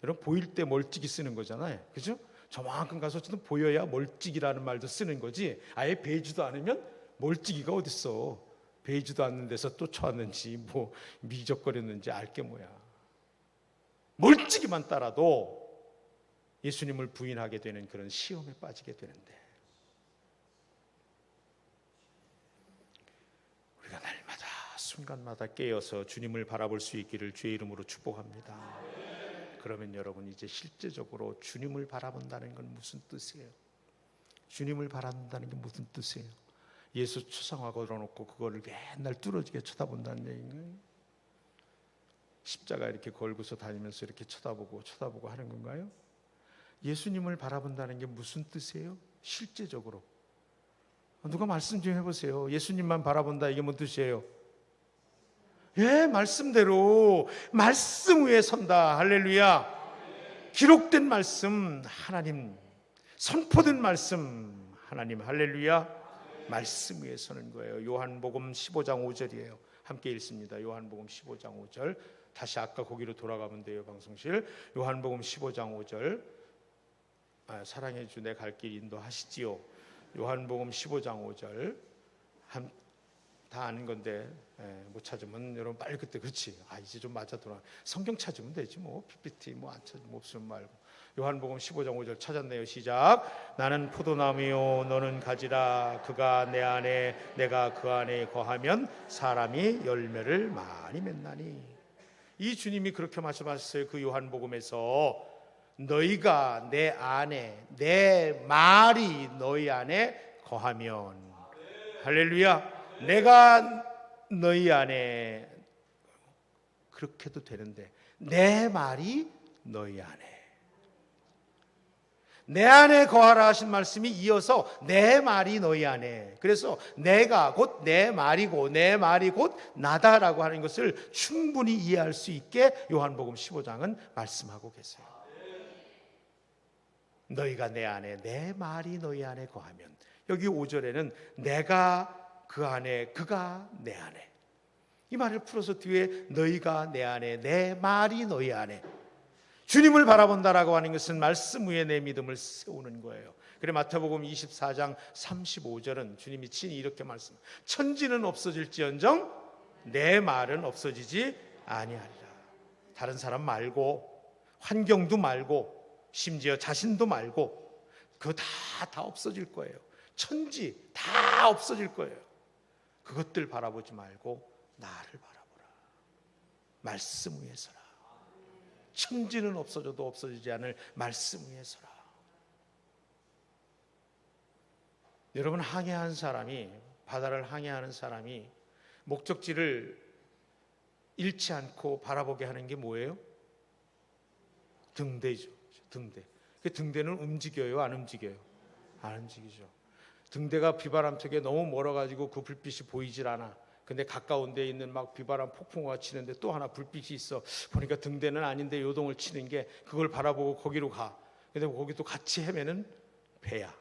여러분, 보일 때 멀찍이 쓰는 거잖아요. 그죠? 저만큼 가서 좀 보여야 멀찍이라는 말도 쓰는 거지. 아예 베지도 않으면 멀찍이가 어딨어. 베지도 않는 데서 쫓아왔는지 뭐 미적거렸는지 알게 뭐야. 멀찍이만 따라도 예수님을 부인하게 되는 그런 시험에 빠지게 되는데, 우리가 날마다 순간마다 깨어서 주님을 바라볼 수 있기를 주의 이름으로 축복합니다. 그러면 여러분, 이제 실제적으로 주님을 바라본다는 건 무슨 뜻이에요? 주님을 바라본다는 게 무슨 뜻이에요? 예수 추상화 걸어놓고 그거를 맨날 뚫어지게 쳐다본다는 얘기인가요? 십자가 이렇게 걸고서 다니면서 이렇게 쳐다보고 하는 건가요? 예수님을 바라본다는 게 무슨 뜻이에요? 실제적으로 누가 말씀 좀 해보세요. 예수님만 바라본다, 이게 뭔 뜻이에요? 예, 말씀대로 말씀 위에 선다. 할렐루야. 기록된 말씀 하나님, 선포된 말씀 하나님, 할렐루야. 말씀 위에 서는 거예요. 요한복음 15장 5절이에요. 함께 읽습니다. 요한복음 15장 5절. 다시 아까 거기로 돌아가면 돼요. 방송실. 요한복음 15장 5절. 사랑해 주 내 갈 길 인도하시지요. 요한복음 15장 5절. 다 아는 건데 못 찾으면 여러분 빨리 그때 그렇지. 이제 좀 맞아 돌아. 성경 찾으면 되지 뭐. PPT 뭐 안 찾으면 없으면 말고. 요한복음 15장 5절 찾았네요. 시작. 나는 포도나무요 너는 가지라. 그가 내 안에 내가 그 안에 거하면 사람이 열매를 많이 맺나니. 이 주님이 그렇게 말씀하셨어요. 그 요한복음에서 너희가 내 안에 내 말이 너희 안에 거하면, 할렐루야. 내가 너희 안에 그렇게도 되는데 내 말이 너희 안에, 내 안에 거하라 하신 말씀이 이어서 내 말이 너희 안에. 그래서 내가 곧 내 말이고 내 말이 곧 나다라고 하는 것을 충분히 이해할 수 있게 요한복음 15장은 말씀하고 계세요. 너희가 내 안에 내 말이 너희 안에 거하면, 여기 5절에는 내가 그 안에 그가 내 안에, 이 말을 풀어서 뒤에 너희가 내 안에 내 말이 너희 안에, 주님을 바라본다라고 하는 것은 말씀 위에 내 믿음을 세우는 거예요. 그래 마태복음 24장 35절은 주님이 친히 이렇게 말씀, 천지는 없어질지언정 내 말은 없어지지 아니하리라. 다른 사람 말고 환경도 말고 심지어 자신도 말고 그거 다 없어질 거예요. 천지 다 없어질 거예요. 그것들 바라보지 말고 나를 바라보라. 말씀 위에 서라. 천지는 없어져도 없어지지 않을 말씀 위에 서라. 여러분, 항해한 사람이, 바다를 항해하는 사람이 목적지를 잃지 않고 바라보게 하는 게 뭐예요? 등대죠. 등대. 그 등대는 움직여요, 안 움직여요? 안 움직이죠. 등대가 비바람 속에 너무 멀어가지고 그 불빛이 보이질 않아. 근데 가까운 데에 있는 막 비바람 폭풍우가 치는데 또 하나 불빛이 있어. 보니까 등대는 아닌데 요동을 치는 게, 그걸 바라보고 거기로 가. 근데 거기도 같이 헤매는 배야.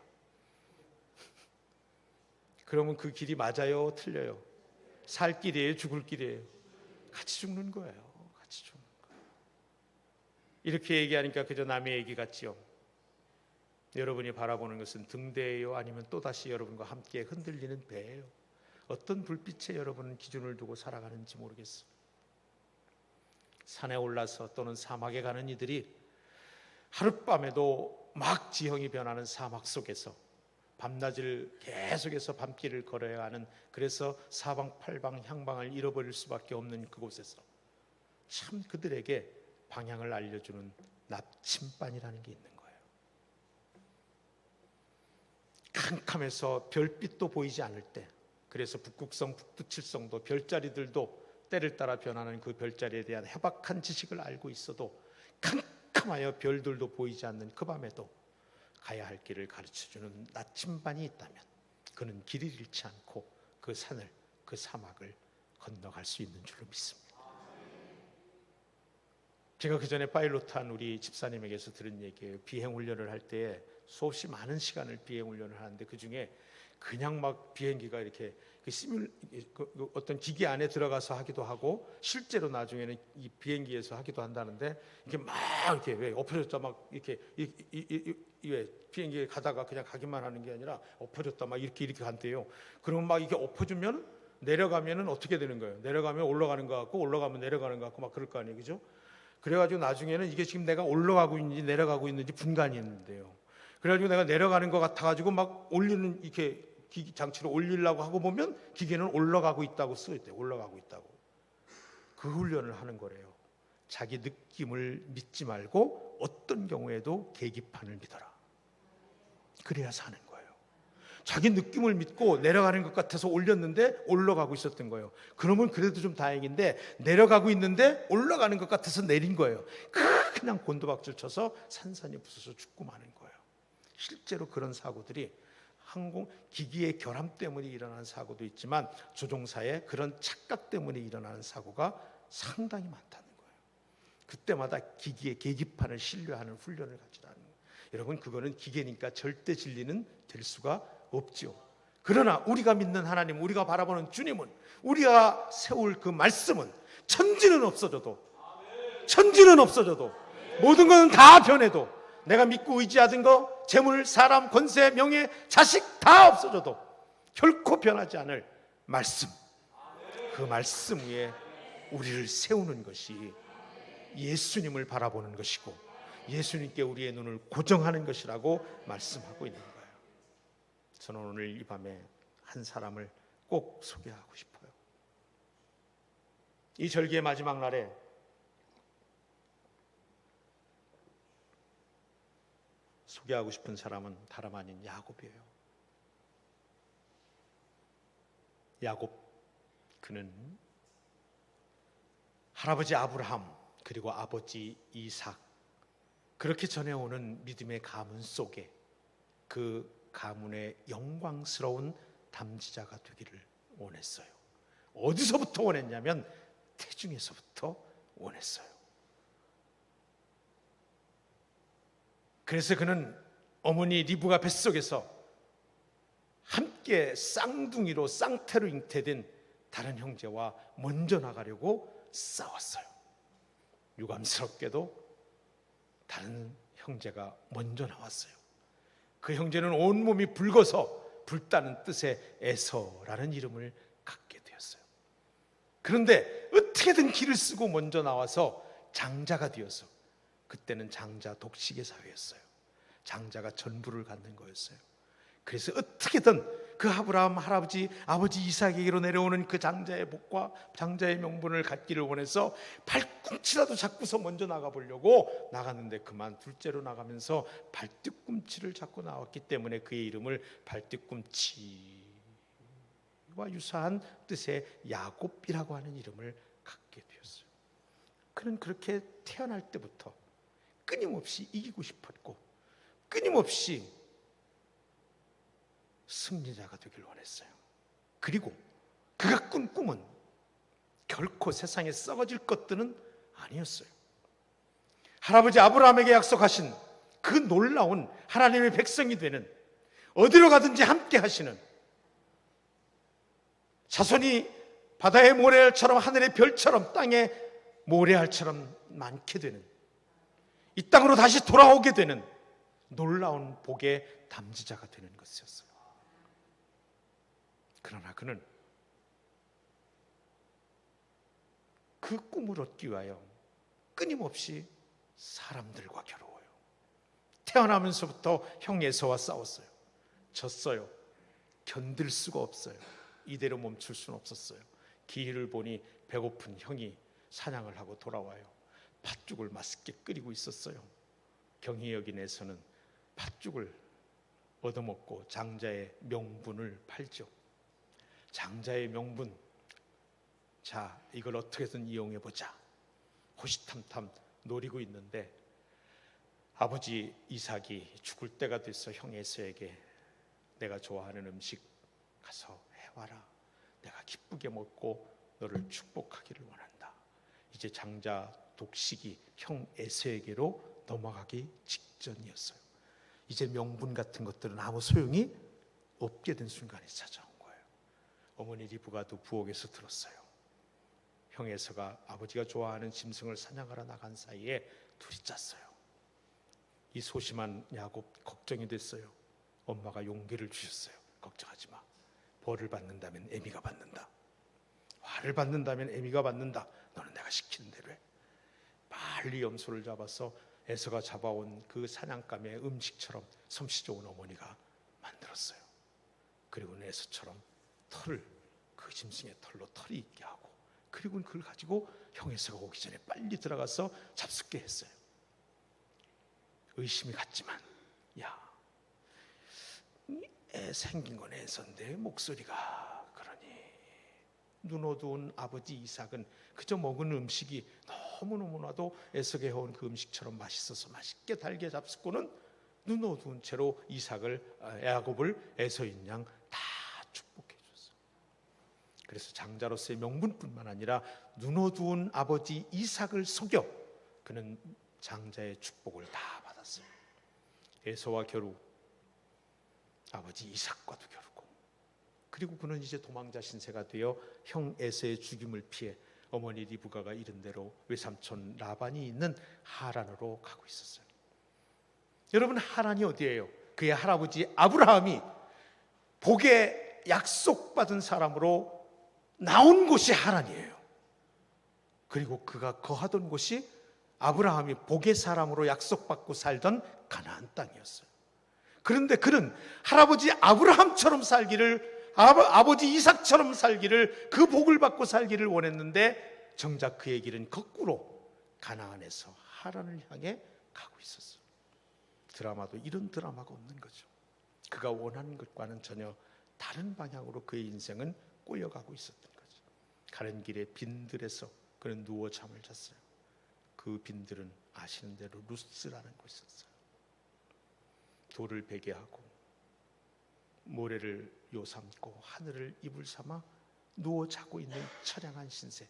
그러면 그 길이 맞아요, 틀려요? 살 길이에요, 죽을 길이에요? 같이 죽는 거예요. 같이 죽는 거예요. 이렇게 얘기하니까 그저 남의 얘기 같지요. 여러분이 바라보는 것은 등대예요, 아니면 또다시 여러분과 함께 흔들리는 배예요? 어떤 불빛에 여러분은 기준을 두고 살아가는지 모르겠어요. 산에 올라서 또는 사막에 가는 이들이 하룻밤에도 막 지형이 변하는 사막 속에서 밤낮을 계속해서 밤길을 걸어야 하는, 그래서 사방팔방 향방을 잃어버릴 수밖에 없는 그곳에서 참 그들에게 방향을 알려주는 나침반이라는 게 있는 거예요. 캄캄해서 별빛도 보이지 않을 때, 그래서 북극성, 북두칠성도 별자리들도 때를 따라 변하는 그 별자리에 대한 해박한 지식을 알고 있어도 캄캄하여 별들도 보이지 않는 그 밤에도 가야 할 길을 가르쳐주는 나침반이 있다면 그는 길을 잃지 않고 그 산을, 그 사막을 건너갈 수 있는 줄로 믿습니다. 제가 그 전에 파일럿한 우리 집사님에게서 들은 얘기예요. 비행훈련을 할 때에 수없이 많은 시간을 비행훈련을 하는데 그 중에 그냥 막 비행기가 이렇게 어떤 기기 안에 들어가서 하기도 하고, 실제로 나중에는 이 비행기에서 하기도 한다는데, 이게 막 이렇게 왜 엎어졌다 막 이렇게 왜 비행기에 가다가 그냥 가기만 하는 게 아니라 엎어졌다 막 이렇게 간대요. 그러면 막 이게 엎어지면 내려가면은 어떻게 되는 거예요? 내려가면 올라가는 것 같고 올라가면 내려가는 것 같고 막 그럴 거 아니에요, 그죠? 그래가지고 나중에는 이게 지금 내가 올라가고 있는지 내려가고 있는지 분간이 있는데요. 그래가지고 내가 내려가는 것 같아가지고 막 올리는 이렇게 기기 장치를 올리려고 하고 보면 기계는 올라가고 있다고 써있대요. 올라가고 있다고. 그 훈련을 하는 거래요. 자기 느낌을 믿지 말고 어떤 경우에도 계기판을 믿어라. 그래야 사는 거예요. 자기 느낌을 믿고 내려가는 것 같아서 올렸는데 올라가고 있었던 거예요. 그러면 그래도 좀 다행인데, 내려가고 있는데 올라가는 것 같아서 내린 거예요. 그냥 곤두박질 쳐서 산산이 부서져 죽고 마는 거예요. 실제로 그런 사고들이 항공 기기의 결함 때문에 일어나는 사고도 있지만 조종사의 그런 착각 때문에 일어나는 사고가 상당히 많다는 거예요. 그때마다 기기의 계기판을 신뢰하는 훈련을 가지라는 거예요. 여러분, 그거는 기계니까 절대 진리는 될 수가 없지요. 그러나 우리가 믿는 하나님, 우리가 바라보는 주님은, 우리가 세울 그 말씀은 천지는 없어져도 모든 것은 다 변해도, 내가 믿고 의지하던 거, 재물, 사람, 권세, 명예, 자식 다 없어져도 결코 변하지 않을 말씀, 그 말씀 위에 우리를 세우는 것이 예수님을 바라보는 것이고 예수님께 우리의 눈을 고정하는 것이라고 말씀하고 있는 거예요. 저는 오늘 이 밤에 한 사람을 꼭 소개하고 싶어요. 이 절기의 마지막 날에 소개하고 싶은 사람은 다름 아닌 야곱이에요. 야곱, 그는 할아버지 아브라함 그리고 아버지 이삭, 그렇게 전해오는 믿음의 가문 속에 그 가문의 영광스러운 담지자가 되기를 원했어요. 어디서부터 원했냐면 태중에서부터 원했어요. 그래서 그는 어머니 리브가 뱃속에서 함께 쌍둥이로 쌍태로 잉태된 다른 형제와 먼저 나가려고 싸웠어요. 유감스럽게도 다른 형제가 먼저 나왔어요. 그 형제는 온몸이 붉어서 불타는 뜻의 에서라는 이름을 갖게 되었어요. 그런데 어떻게든 길을 쓰고 먼저 나와서 장자가 되어서, 그때는 장자 독식의 사회였어요. 장자가 전부를 갖는 거였어요. 그래서 어떻게든 그 아브라함 할아버지 아버지 이삭에게로 내려오는 그 장자의 복과 장자의 명분을 갖기를 원해서 발꿈치라도 잡고서 먼저 나가보려고 나갔는데, 그만 둘째로 나가면서 발뒤꿈치를 잡고 나왔기 때문에 그의 이름을 발뒤꿈치와 유사한 뜻의 야곱이라고 하는 이름을 갖게 되었어요. 그는 그렇게 태어날 때부터 끊임없이 이기고 싶었고 끊임없이 승리자가 되길 원했어요. 그리고 그가 꾼 꿈은 결코 세상에 썩어질 것들은 아니었어요. 할아버지 아브라함에게 약속하신 그 놀라운 하나님의 백성이 되는, 어디로 가든지 함께 하시는, 자손이 바다의 모래알처럼 하늘의 별처럼 땅의 모래알처럼 많게 되는, 이 땅으로 다시 돌아오게 되는 놀라운 복의 담지자가 되는 것이었어요. 그러나 그는 그 꿈을 얻기 위하여 끊임없이 사람들과 겨루어요. 태어나면서부터 형 에서와 싸웠어요. 졌어요. 견딜 수가 없어요. 이대로 멈출 수는 없었어요. 기회를 보니 배고픈 형이 사냥을 하고 돌아와요. 팥죽을 맛있게 끓이고 있었어요. 경히 여긴 에서는 팥죽을 얻어먹고 장자의 명분을 팔죠. 장자의 명분, 자, 이걸 어떻게든 이용해보자. 호시탐탐 노리고 있는데 아버지 이삭이 죽을 때가 돼서 형 에서에게 내가 좋아하는 음식 가서 해와라. 내가 기쁘게 먹고 너를 축복하기를 원한다. 이제 장자 독식이 형 에서에게로 넘어가기 직전이었어요. 이제 명분 같은 것들은 아무 소용이 없게 된 순간이 찾아온 거예요. 어머니 리브가도 부엌에서 들었어요. 형 에서가 아버지가 좋아하는 짐승을 사냥하러 나간 사이에 둘이 짰어요. 이 소심한 야곱 걱정이 됐어요. 엄마가 용기를 주셨어요. 걱정하지 마. 벌을 받는다면 애미가 받는다. 화를 받는다면 애미가 받는다. 너는 내가 시키는 대로 해. 빨리 염소를 잡아서 에서가 잡아온 그 사냥감의 음식처럼 솜씨 좋은 어머니가 만들었어요. 그리고 에서처럼 털을, 그 짐승의 털로 털이 있게 하고, 그리고 그걸 가지고 형 에서가 오기 전에 빨리 들어가서 잡숫게 했어요. 의심이 갔지만, 야, 애 생긴 건 에서인데 목소리가 그러니, 눈 어두운 아버지 이삭은 그저 먹은 음식이 너무너무나도 애석에 해온 그 음식처럼 맛있어서 맛있게 달게 잡숫고는 눈 어두운 채로 야곱을 에서인 양 다 축복해 줬어요. 그래서 장자로서의 명분뿐만 아니라 눈 어두운 아버지 이삭을 속여 그는 장자의 축복을 다 받았어요. 에서와 겨루, 아버지 이삭과도 겨루고, 그리고 그는 이제 도망자 신세가 되어 형 에서의 죽임을 피해 어머니 리브가가 이른 대로 외삼촌 라반이 있는 하란으로 가고 있었어요. 여러분, 하란이 어디예요? 그의 할아버지 아브라함이 복의 약속받은 사람으로 나온 곳이 하란이에요. 그리고 그가 거하던 곳이 아브라함이 복의 사람으로 약속받고 살던 가나안 땅이었어요. 그런데 그는 할아버지 아브라함처럼 살기를, 아버지 이삭처럼 살기를, 그 복을 받고 살기를 원했는데 정작 그의 길은 거꾸로 가나안에서 하란을 향해 가고 있었어요. 드라마도 이런 드라마가 없는 거죠. 그가 원하는 것과는 전혀 다른 방향으로 그의 인생은 꼬여가고 있었던 거죠. 가는 길에 빈들에서 그는 누워 잠을 잤어요. 그 빈들은 아시는 대로 루스라는 곳이었어요. 돌을 베게 하고 모래를 요삼고 하늘을 이불 삼아 누워 자고 있는 처량한 신세,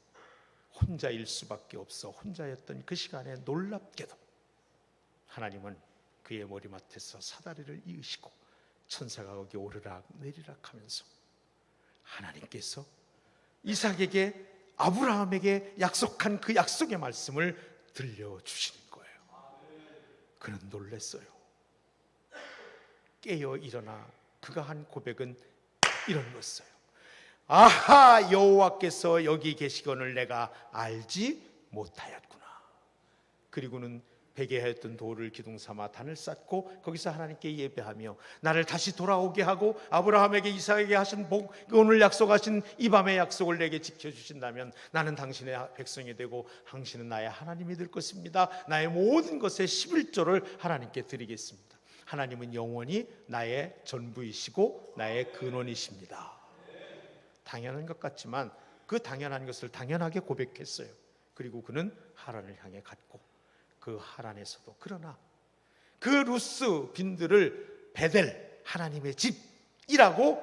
혼자일 수밖에 없어 혼자였던 그 시간에 놀랍게도 하나님은 그의 머리맡에서 사다리를 이으시고 천사가 거기 오르락 내리락 하면서 하나님께서 이삭에게, 아브라함에게 약속한 그 약속의 말씀을 들려주시는 거예요. 그는 놀랐어요. 깨어 일어나 그가 한 고백은 이런 거였어요. 아하, 여호와께서 여기 계시거늘 내가 알지 못하였구나. 그리고는 베게 하였던 돌을 기둥 삼아 단을 쌓고 거기서 하나님께 예배하며 나를 다시 돌아오게 하고 아브라함에게 이삭에게 하신 복, 오늘 약속하신 이 밤의 약속을 내게 지켜주신다면 나는 당신의 백성이 되고 당신은 나의 하나님이 될 것입니다. 나의 모든 것의 11조를 하나님께 드리겠습니다. 하나님은 영원히 나의 전부이시고 나의 근원이십니다. 당연한 것 같지만 그 당연한 것을 당연하게 고백했어요. 그리고 그는 하란을 향해 갔고, 그 하란에서도 그러나 그 루스 빈들을 베델, 하나님의 집이라고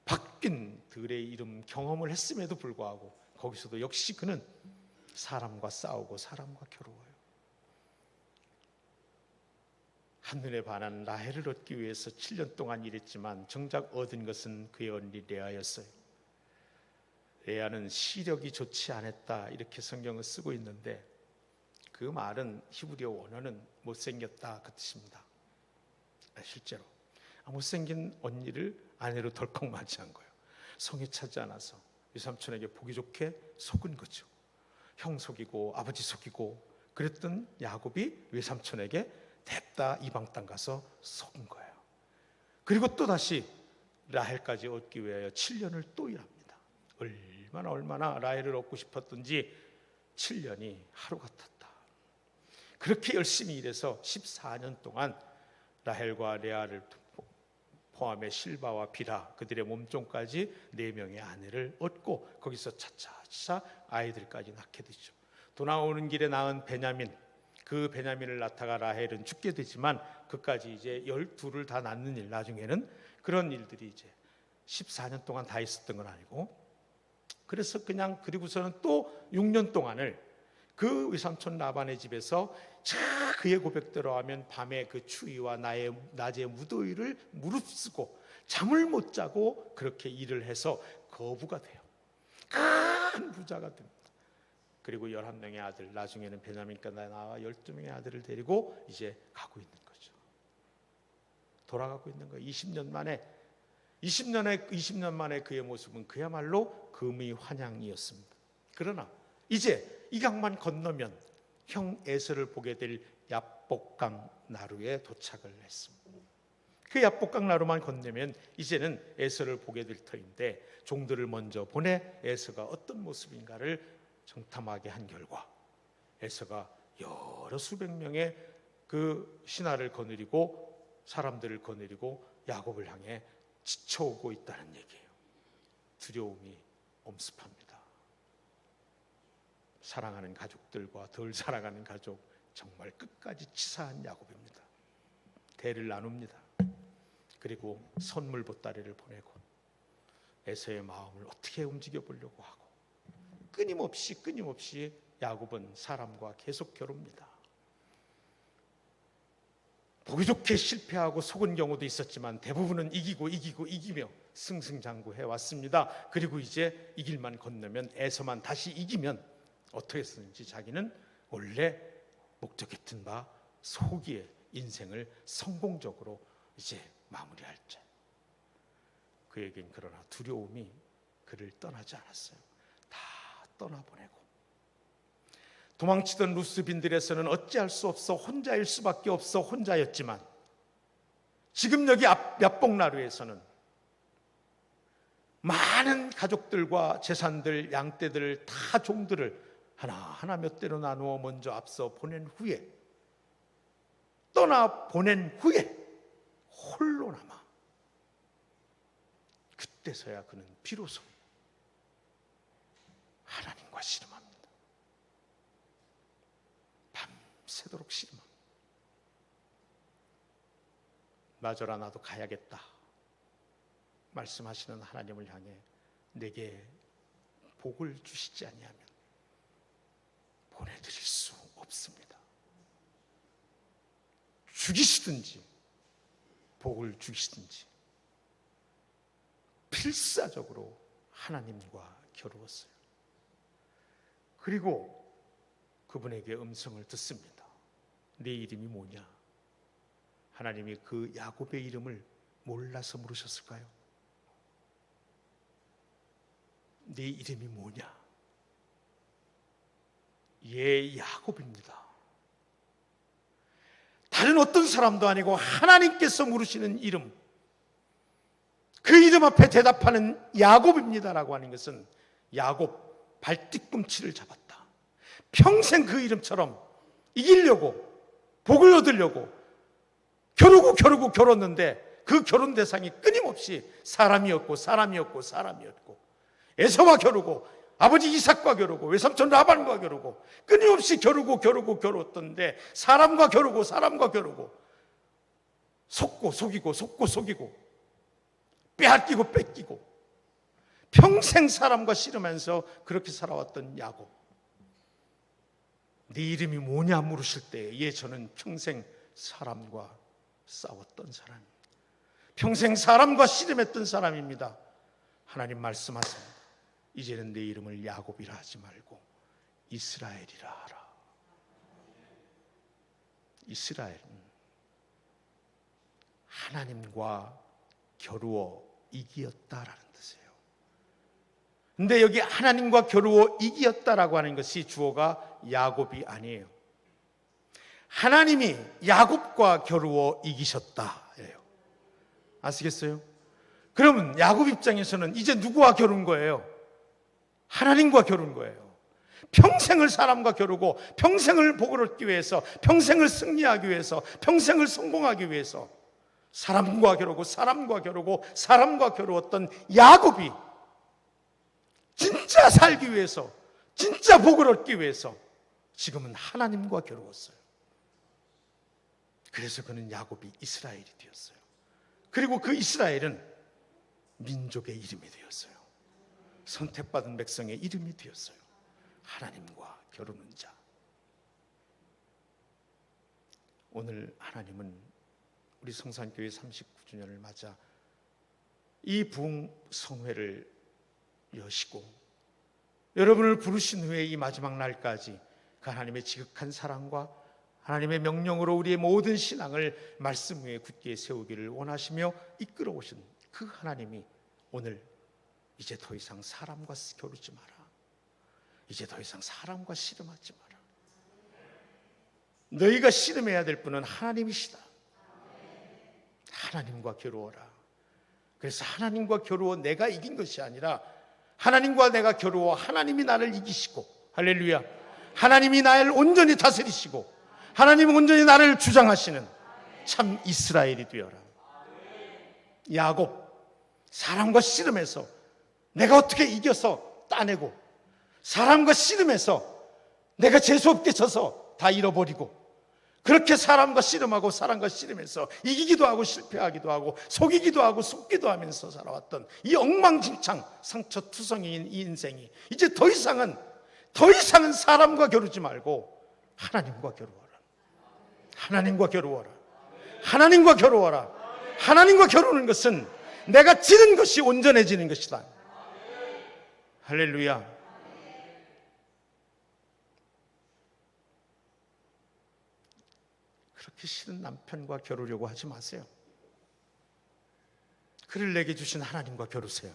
바뀐 들의 이름 경험을 했음에도 불구하고 거기서도 역시 그는 사람과 싸우고 사람과 겨루어요. 한눈에 반한 라헬을 얻기 위해서 7년 동안 일했지만 정작 얻은 것은 그의 언니 레아였어요. 레아는 시력이 좋지 않았다, 이렇게 성경을 쓰고 있는데 그 말은 히브리어 원어는 못생겼다 그 뜻입니다. 실제로 못생긴 언니를 아내로 덜컥 맞이한 거예요. 성에 차지 않아서 외삼촌에게 보기 좋게 속은 거죠. 형 속이고 아버지 속이고 그랬던 야곱이 외삼촌에게 냅다 이방 땅 가서 속은 거예요. 그리고 또 다시 라헬까지 얻기 위하여 7년을 또 일합니다. 얼마나 라헬을 얻고 싶었던지 7년이 하루 같았다. 그렇게 열심히 일해서 14년 동안 라헬과 레아를 포함해 실바와 비라, 그들의 몸종까지 4명의 아내를 얻고 거기서 차차차 아이들까지 낳게 되죠. 돌아오는 길에 낳은 베냐민, 그 베냐민을 낳다가 라헬은 죽게 되지만 그까지 이제 12를 다 낳는 일, 나중에는 그런 일들이 이제 14년 동안 다 있었던 건 아니고, 그래서 그냥 그리고서는 또 6년 동안을 그 외삼촌 라반의 집에서 그의 고백대로 하면 밤에 그 추위와 낮의 무더위를 무릅쓰고 잠을 못 자고 그렇게 일을 해서 거부가 돼요. 큰 부자가 됩니다. 그리고 11명의 아들, 나중에는 베냐민까지 나와 12명의 아들을 데리고 이제 가고 있는 거죠. 돌아가고 있는 거예요. 20년 만에 그의 모습은 그야말로 금이 환향이었습니다. 그러나 이제 이 강만 건너면 형 에서를 보게 될 야복강 나루에 도착을 했습니다. 그 야복강 나루만 건너면 이제는 에서를 보게 될 터인데, 종들을 먼저 보내 에서가 어떤 모습인가를 정탐하게 한 결과 에서가 여러 수백 명의 그 신하를 거느리고 사람들을 거느리고 야곱을 향해 지쳐오고 있다는 얘기예요. 두려움이 엄습합니다. 사랑하는 가족들과 덜 사랑하는 가족, 정말 끝까지 치사한 야곱입니다. 대를 나눕니다. 그리고 선물 보따리를 보내고 에서의 마음을 어떻게 움직여 보려고 하고 끊임없이 야곱은 사람과 계속 겨룹니다. 보기 좋게 실패하고 속은 경우도 있었지만 대부분은 이기며 승승장구해 왔습니다. 그리고 이제 이 길만 건너면 에서만 다시 이기면 어떻게 했는지 자기는 원래 목적했던 바 소기의 인생을 성공적으로 이제 마무리할 줄. 그에겐 그러나 두려움이 그를 떠나지 않았어요. 다 떠나보내고 도망치던 루스빈들에서는 어찌할 수 없어 혼자일 수밖에 없어 혼자였지만 지금 여기 야복나루에서는 많은 가족들과 재산들, 양떼들 다 종들을 하나하나 몇 대로 나누어 먼저 앞서 보낸 후에 떠나보낸 후에 홀로 남아 그때서야 그는 비로소 하나님과 씨름합니다. 밤새도록 씨름합니다. 맞아라 나도 가야겠다 말씀하시는 하나님을 향해 내게 복을 주시지 아니하면 보내드릴 수 없습니다. 죽이시든지 복을 주시든지 필사적으로 하나님과 겨루었어요. 그리고 그분에게 음성을 듣습니다. 네 이름이 뭐냐? 하나님이 그 야곱의 이름을 몰라서 물으셨을까요? 네 이름이 뭐냐? 예, 야곱입니다. 다른 어떤 사람도 아니고 하나님께서 물으시는 이름, 그 이름 앞에 대답하는 야곱입니다라고 하는 것은 야곱 발뒤꿈치를 잡았다. 평생 그 이름처럼 이기려고 복을 얻으려고 겨루었는데 그 겨룬 대상이 끊임없이 사람이었고 에서와 겨루고 아버지 이삭과 겨루고 외삼촌 라반과 겨루고 끊임없이 겨루었던데 사람과 겨루고 속고 속이고 빼앗기고 뺏기고 평생 사람과 씨름하면서 그렇게 살아왔던 야곱. 네 이름이 뭐냐 물으실 때에 저는 평생 사람과 싸웠던 사람입니다. 평생 사람과 씨름했던 사람입니다. 하나님 말씀하십니다. 이제는 내 이름을 야곱이라 하지 말고 이스라엘이라 하라. 이스라엘은 하나님과 겨루어 이기었다라는 뜻이에요. 근데 여기 하나님과 겨루어 이기었다라고 하는 것이 주어가 야곱이 아니에요. 하나님이 야곱과 겨루어 이기셨다예요. 아시겠어요? 그러면 야곱 입장에서는 이제 누구와 겨룬 거예요? 하나님과 겨룬 거예요. 평생을 사람과 겨루고 평생을 복을 얻기 위해서, 평생을 승리하기 위해서, 평생을 성공하기 위해서 사람과 겨루었던 야곱이 진짜 살기 위해서, 진짜 복을 얻기 위해서 지금은 하나님과 겨루었어요. 그래서 그는 야곱이 이스라엘이 되었어요. 그리고 그 이스라엘은 민족의 이름이 되었어요. 선택받은 백성의 이름이 되었어요. 하나님과 겨루는 자. 오늘 하나님은 우리 성산교회 39주년을 맞아 이 부흥성회를 여시고 여러분을 부르신 후에 이 마지막 날까지 그 하나님의 지극한 사랑과 하나님의 명령으로 우리의 모든 신앙을 말씀 위에 굳게 세우기를 원하시며 이끌어 오신 그 하나님이 오늘 이제 더 이상 사람과 겨루지 마라. 이제 더 이상 사람과 씨름하지 마라. 너희가 씨름해야 될 분은 하나님이시다. 하나님과 겨루어라. 그래서 하나님과 겨루어 내가 이긴 것이 아니라 하나님과 내가 겨루어 하나님이 나를 이기시고, 할렐루야, 하나님이 나를 온전히 다스리시고 하나님은 온전히 나를 주장하시는 참 이스라엘이 되어라. 야곱, 사람과 씨름해서 내가 어떻게 이겨서 따내고, 사람과 씨름해서 내가 재수없게 져서 다 잃어버리고, 그렇게 사람과 씨름하고 사람과 씨름해서 이기기도 하고 실패하기도 하고 속이기도 하고 속기도 하면서 살아왔던 이 엉망진창 상처투성이인 이 인생이 이제 더 이상은 사람과 겨루지 말고 하나님과 겨루어라. 하나님과 겨루어라. 하나님과 겨루어라. 하나님과 겨루는 것은 내가 지는 것이 온전해지는 것이다. 할렐루야. 그렇게 싫은 남편과 겨루려고 하지 마세요. 그를 내게 주신 하나님과 겨루세요.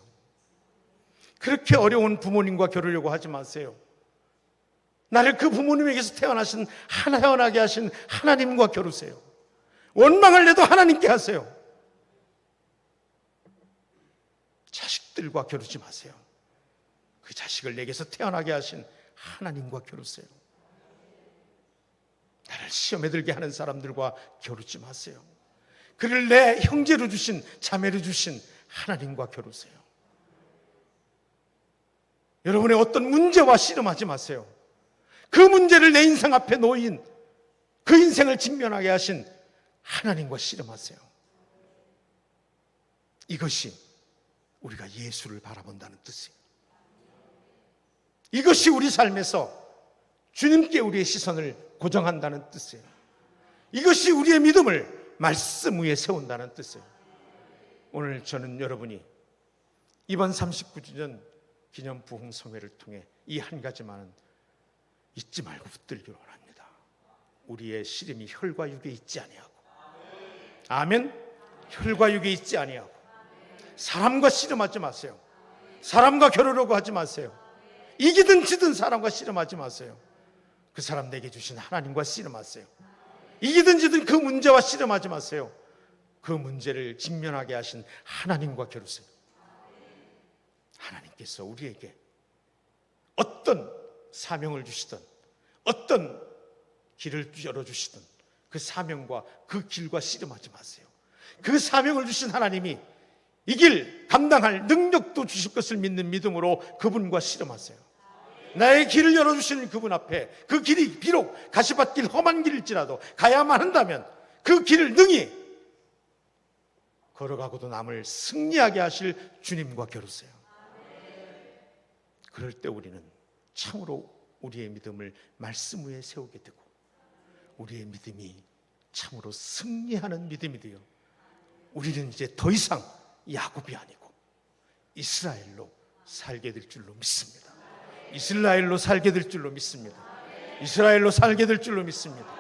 그렇게 어려운 부모님과 겨루려고 하지 마세요. 나를 그 부모님에게서 태어나게 하신 하나님과 겨루세요. 원망을 내도 하나님께 하세요. 자식들과 겨루지 마세요. 그 자식을 내게서 태어나게 하신 하나님과 겨루세요. 나를 시험에 들게 하는 사람들과 겨루지 마세요. 그를 내 형제로 주신, 자매로 주신 하나님과 겨루세요. 여러분의 어떤 문제와 씨름하지 마세요. 그 문제를 내 인생 앞에 놓인, 그 인생을 직면하게 하신 하나님과 씨름하세요. 이것이 우리가 예수를 바라본다는 뜻이에요. 이것이 우리 삶에서 주님께 우리의 시선을 고정한다는 뜻이에요. 이것이 우리의 믿음을 말씀 위에 세운다는 뜻이에요. 오늘 저는 여러분이 이번 39주년 기념 부흥성회를 통해 이 한 가지만은 잊지 말고 붙들기를 원합니다. 우리의 씨름이 혈과 육에 있지 아니하고, 아멘. 혈과 육에 있지 아니하고, 사람과 씨름하지 마세요. 사람과 겨루려고 하지 마세요. 이기든 지든 사람과 씨름하지 마세요. 그 사람 내게 주신 하나님과 씨름하세요. 이기든 지든 그 문제와 씨름하지 마세요. 그 문제를 직면하게 하신 하나님과 겨루세요. 하나님께서 우리에게 어떤 사명을 주시든 어떤 길을 열어주시든 그 사명과 그 길과 씨름하지 마세요. 그 사명을 주신 하나님이 이 길 감당할 능력도 주실 것을 믿는 믿음으로 그분과 씨름하세요. 나의 길을 열어주시는 그분 앞에 그 길이 비록 가시밭길 험한 길일지라도 가야만 한다면 그 길을 능히 걸어가고도 남을 승리하게 하실 주님과 겨루세요. 그럴 때 우리는 참으로 우리의 믿음을 말씀 위에 세우게 되고 우리의 믿음이 참으로 승리하는 믿음이 되어 우리는 이제 더 이상 야곱이 아니고 이스라엘로 살게 될 줄로 믿습니다. 이스라엘로 살게 될 줄로 믿습니다. 이스라엘로 살게 될 줄로 믿습니다.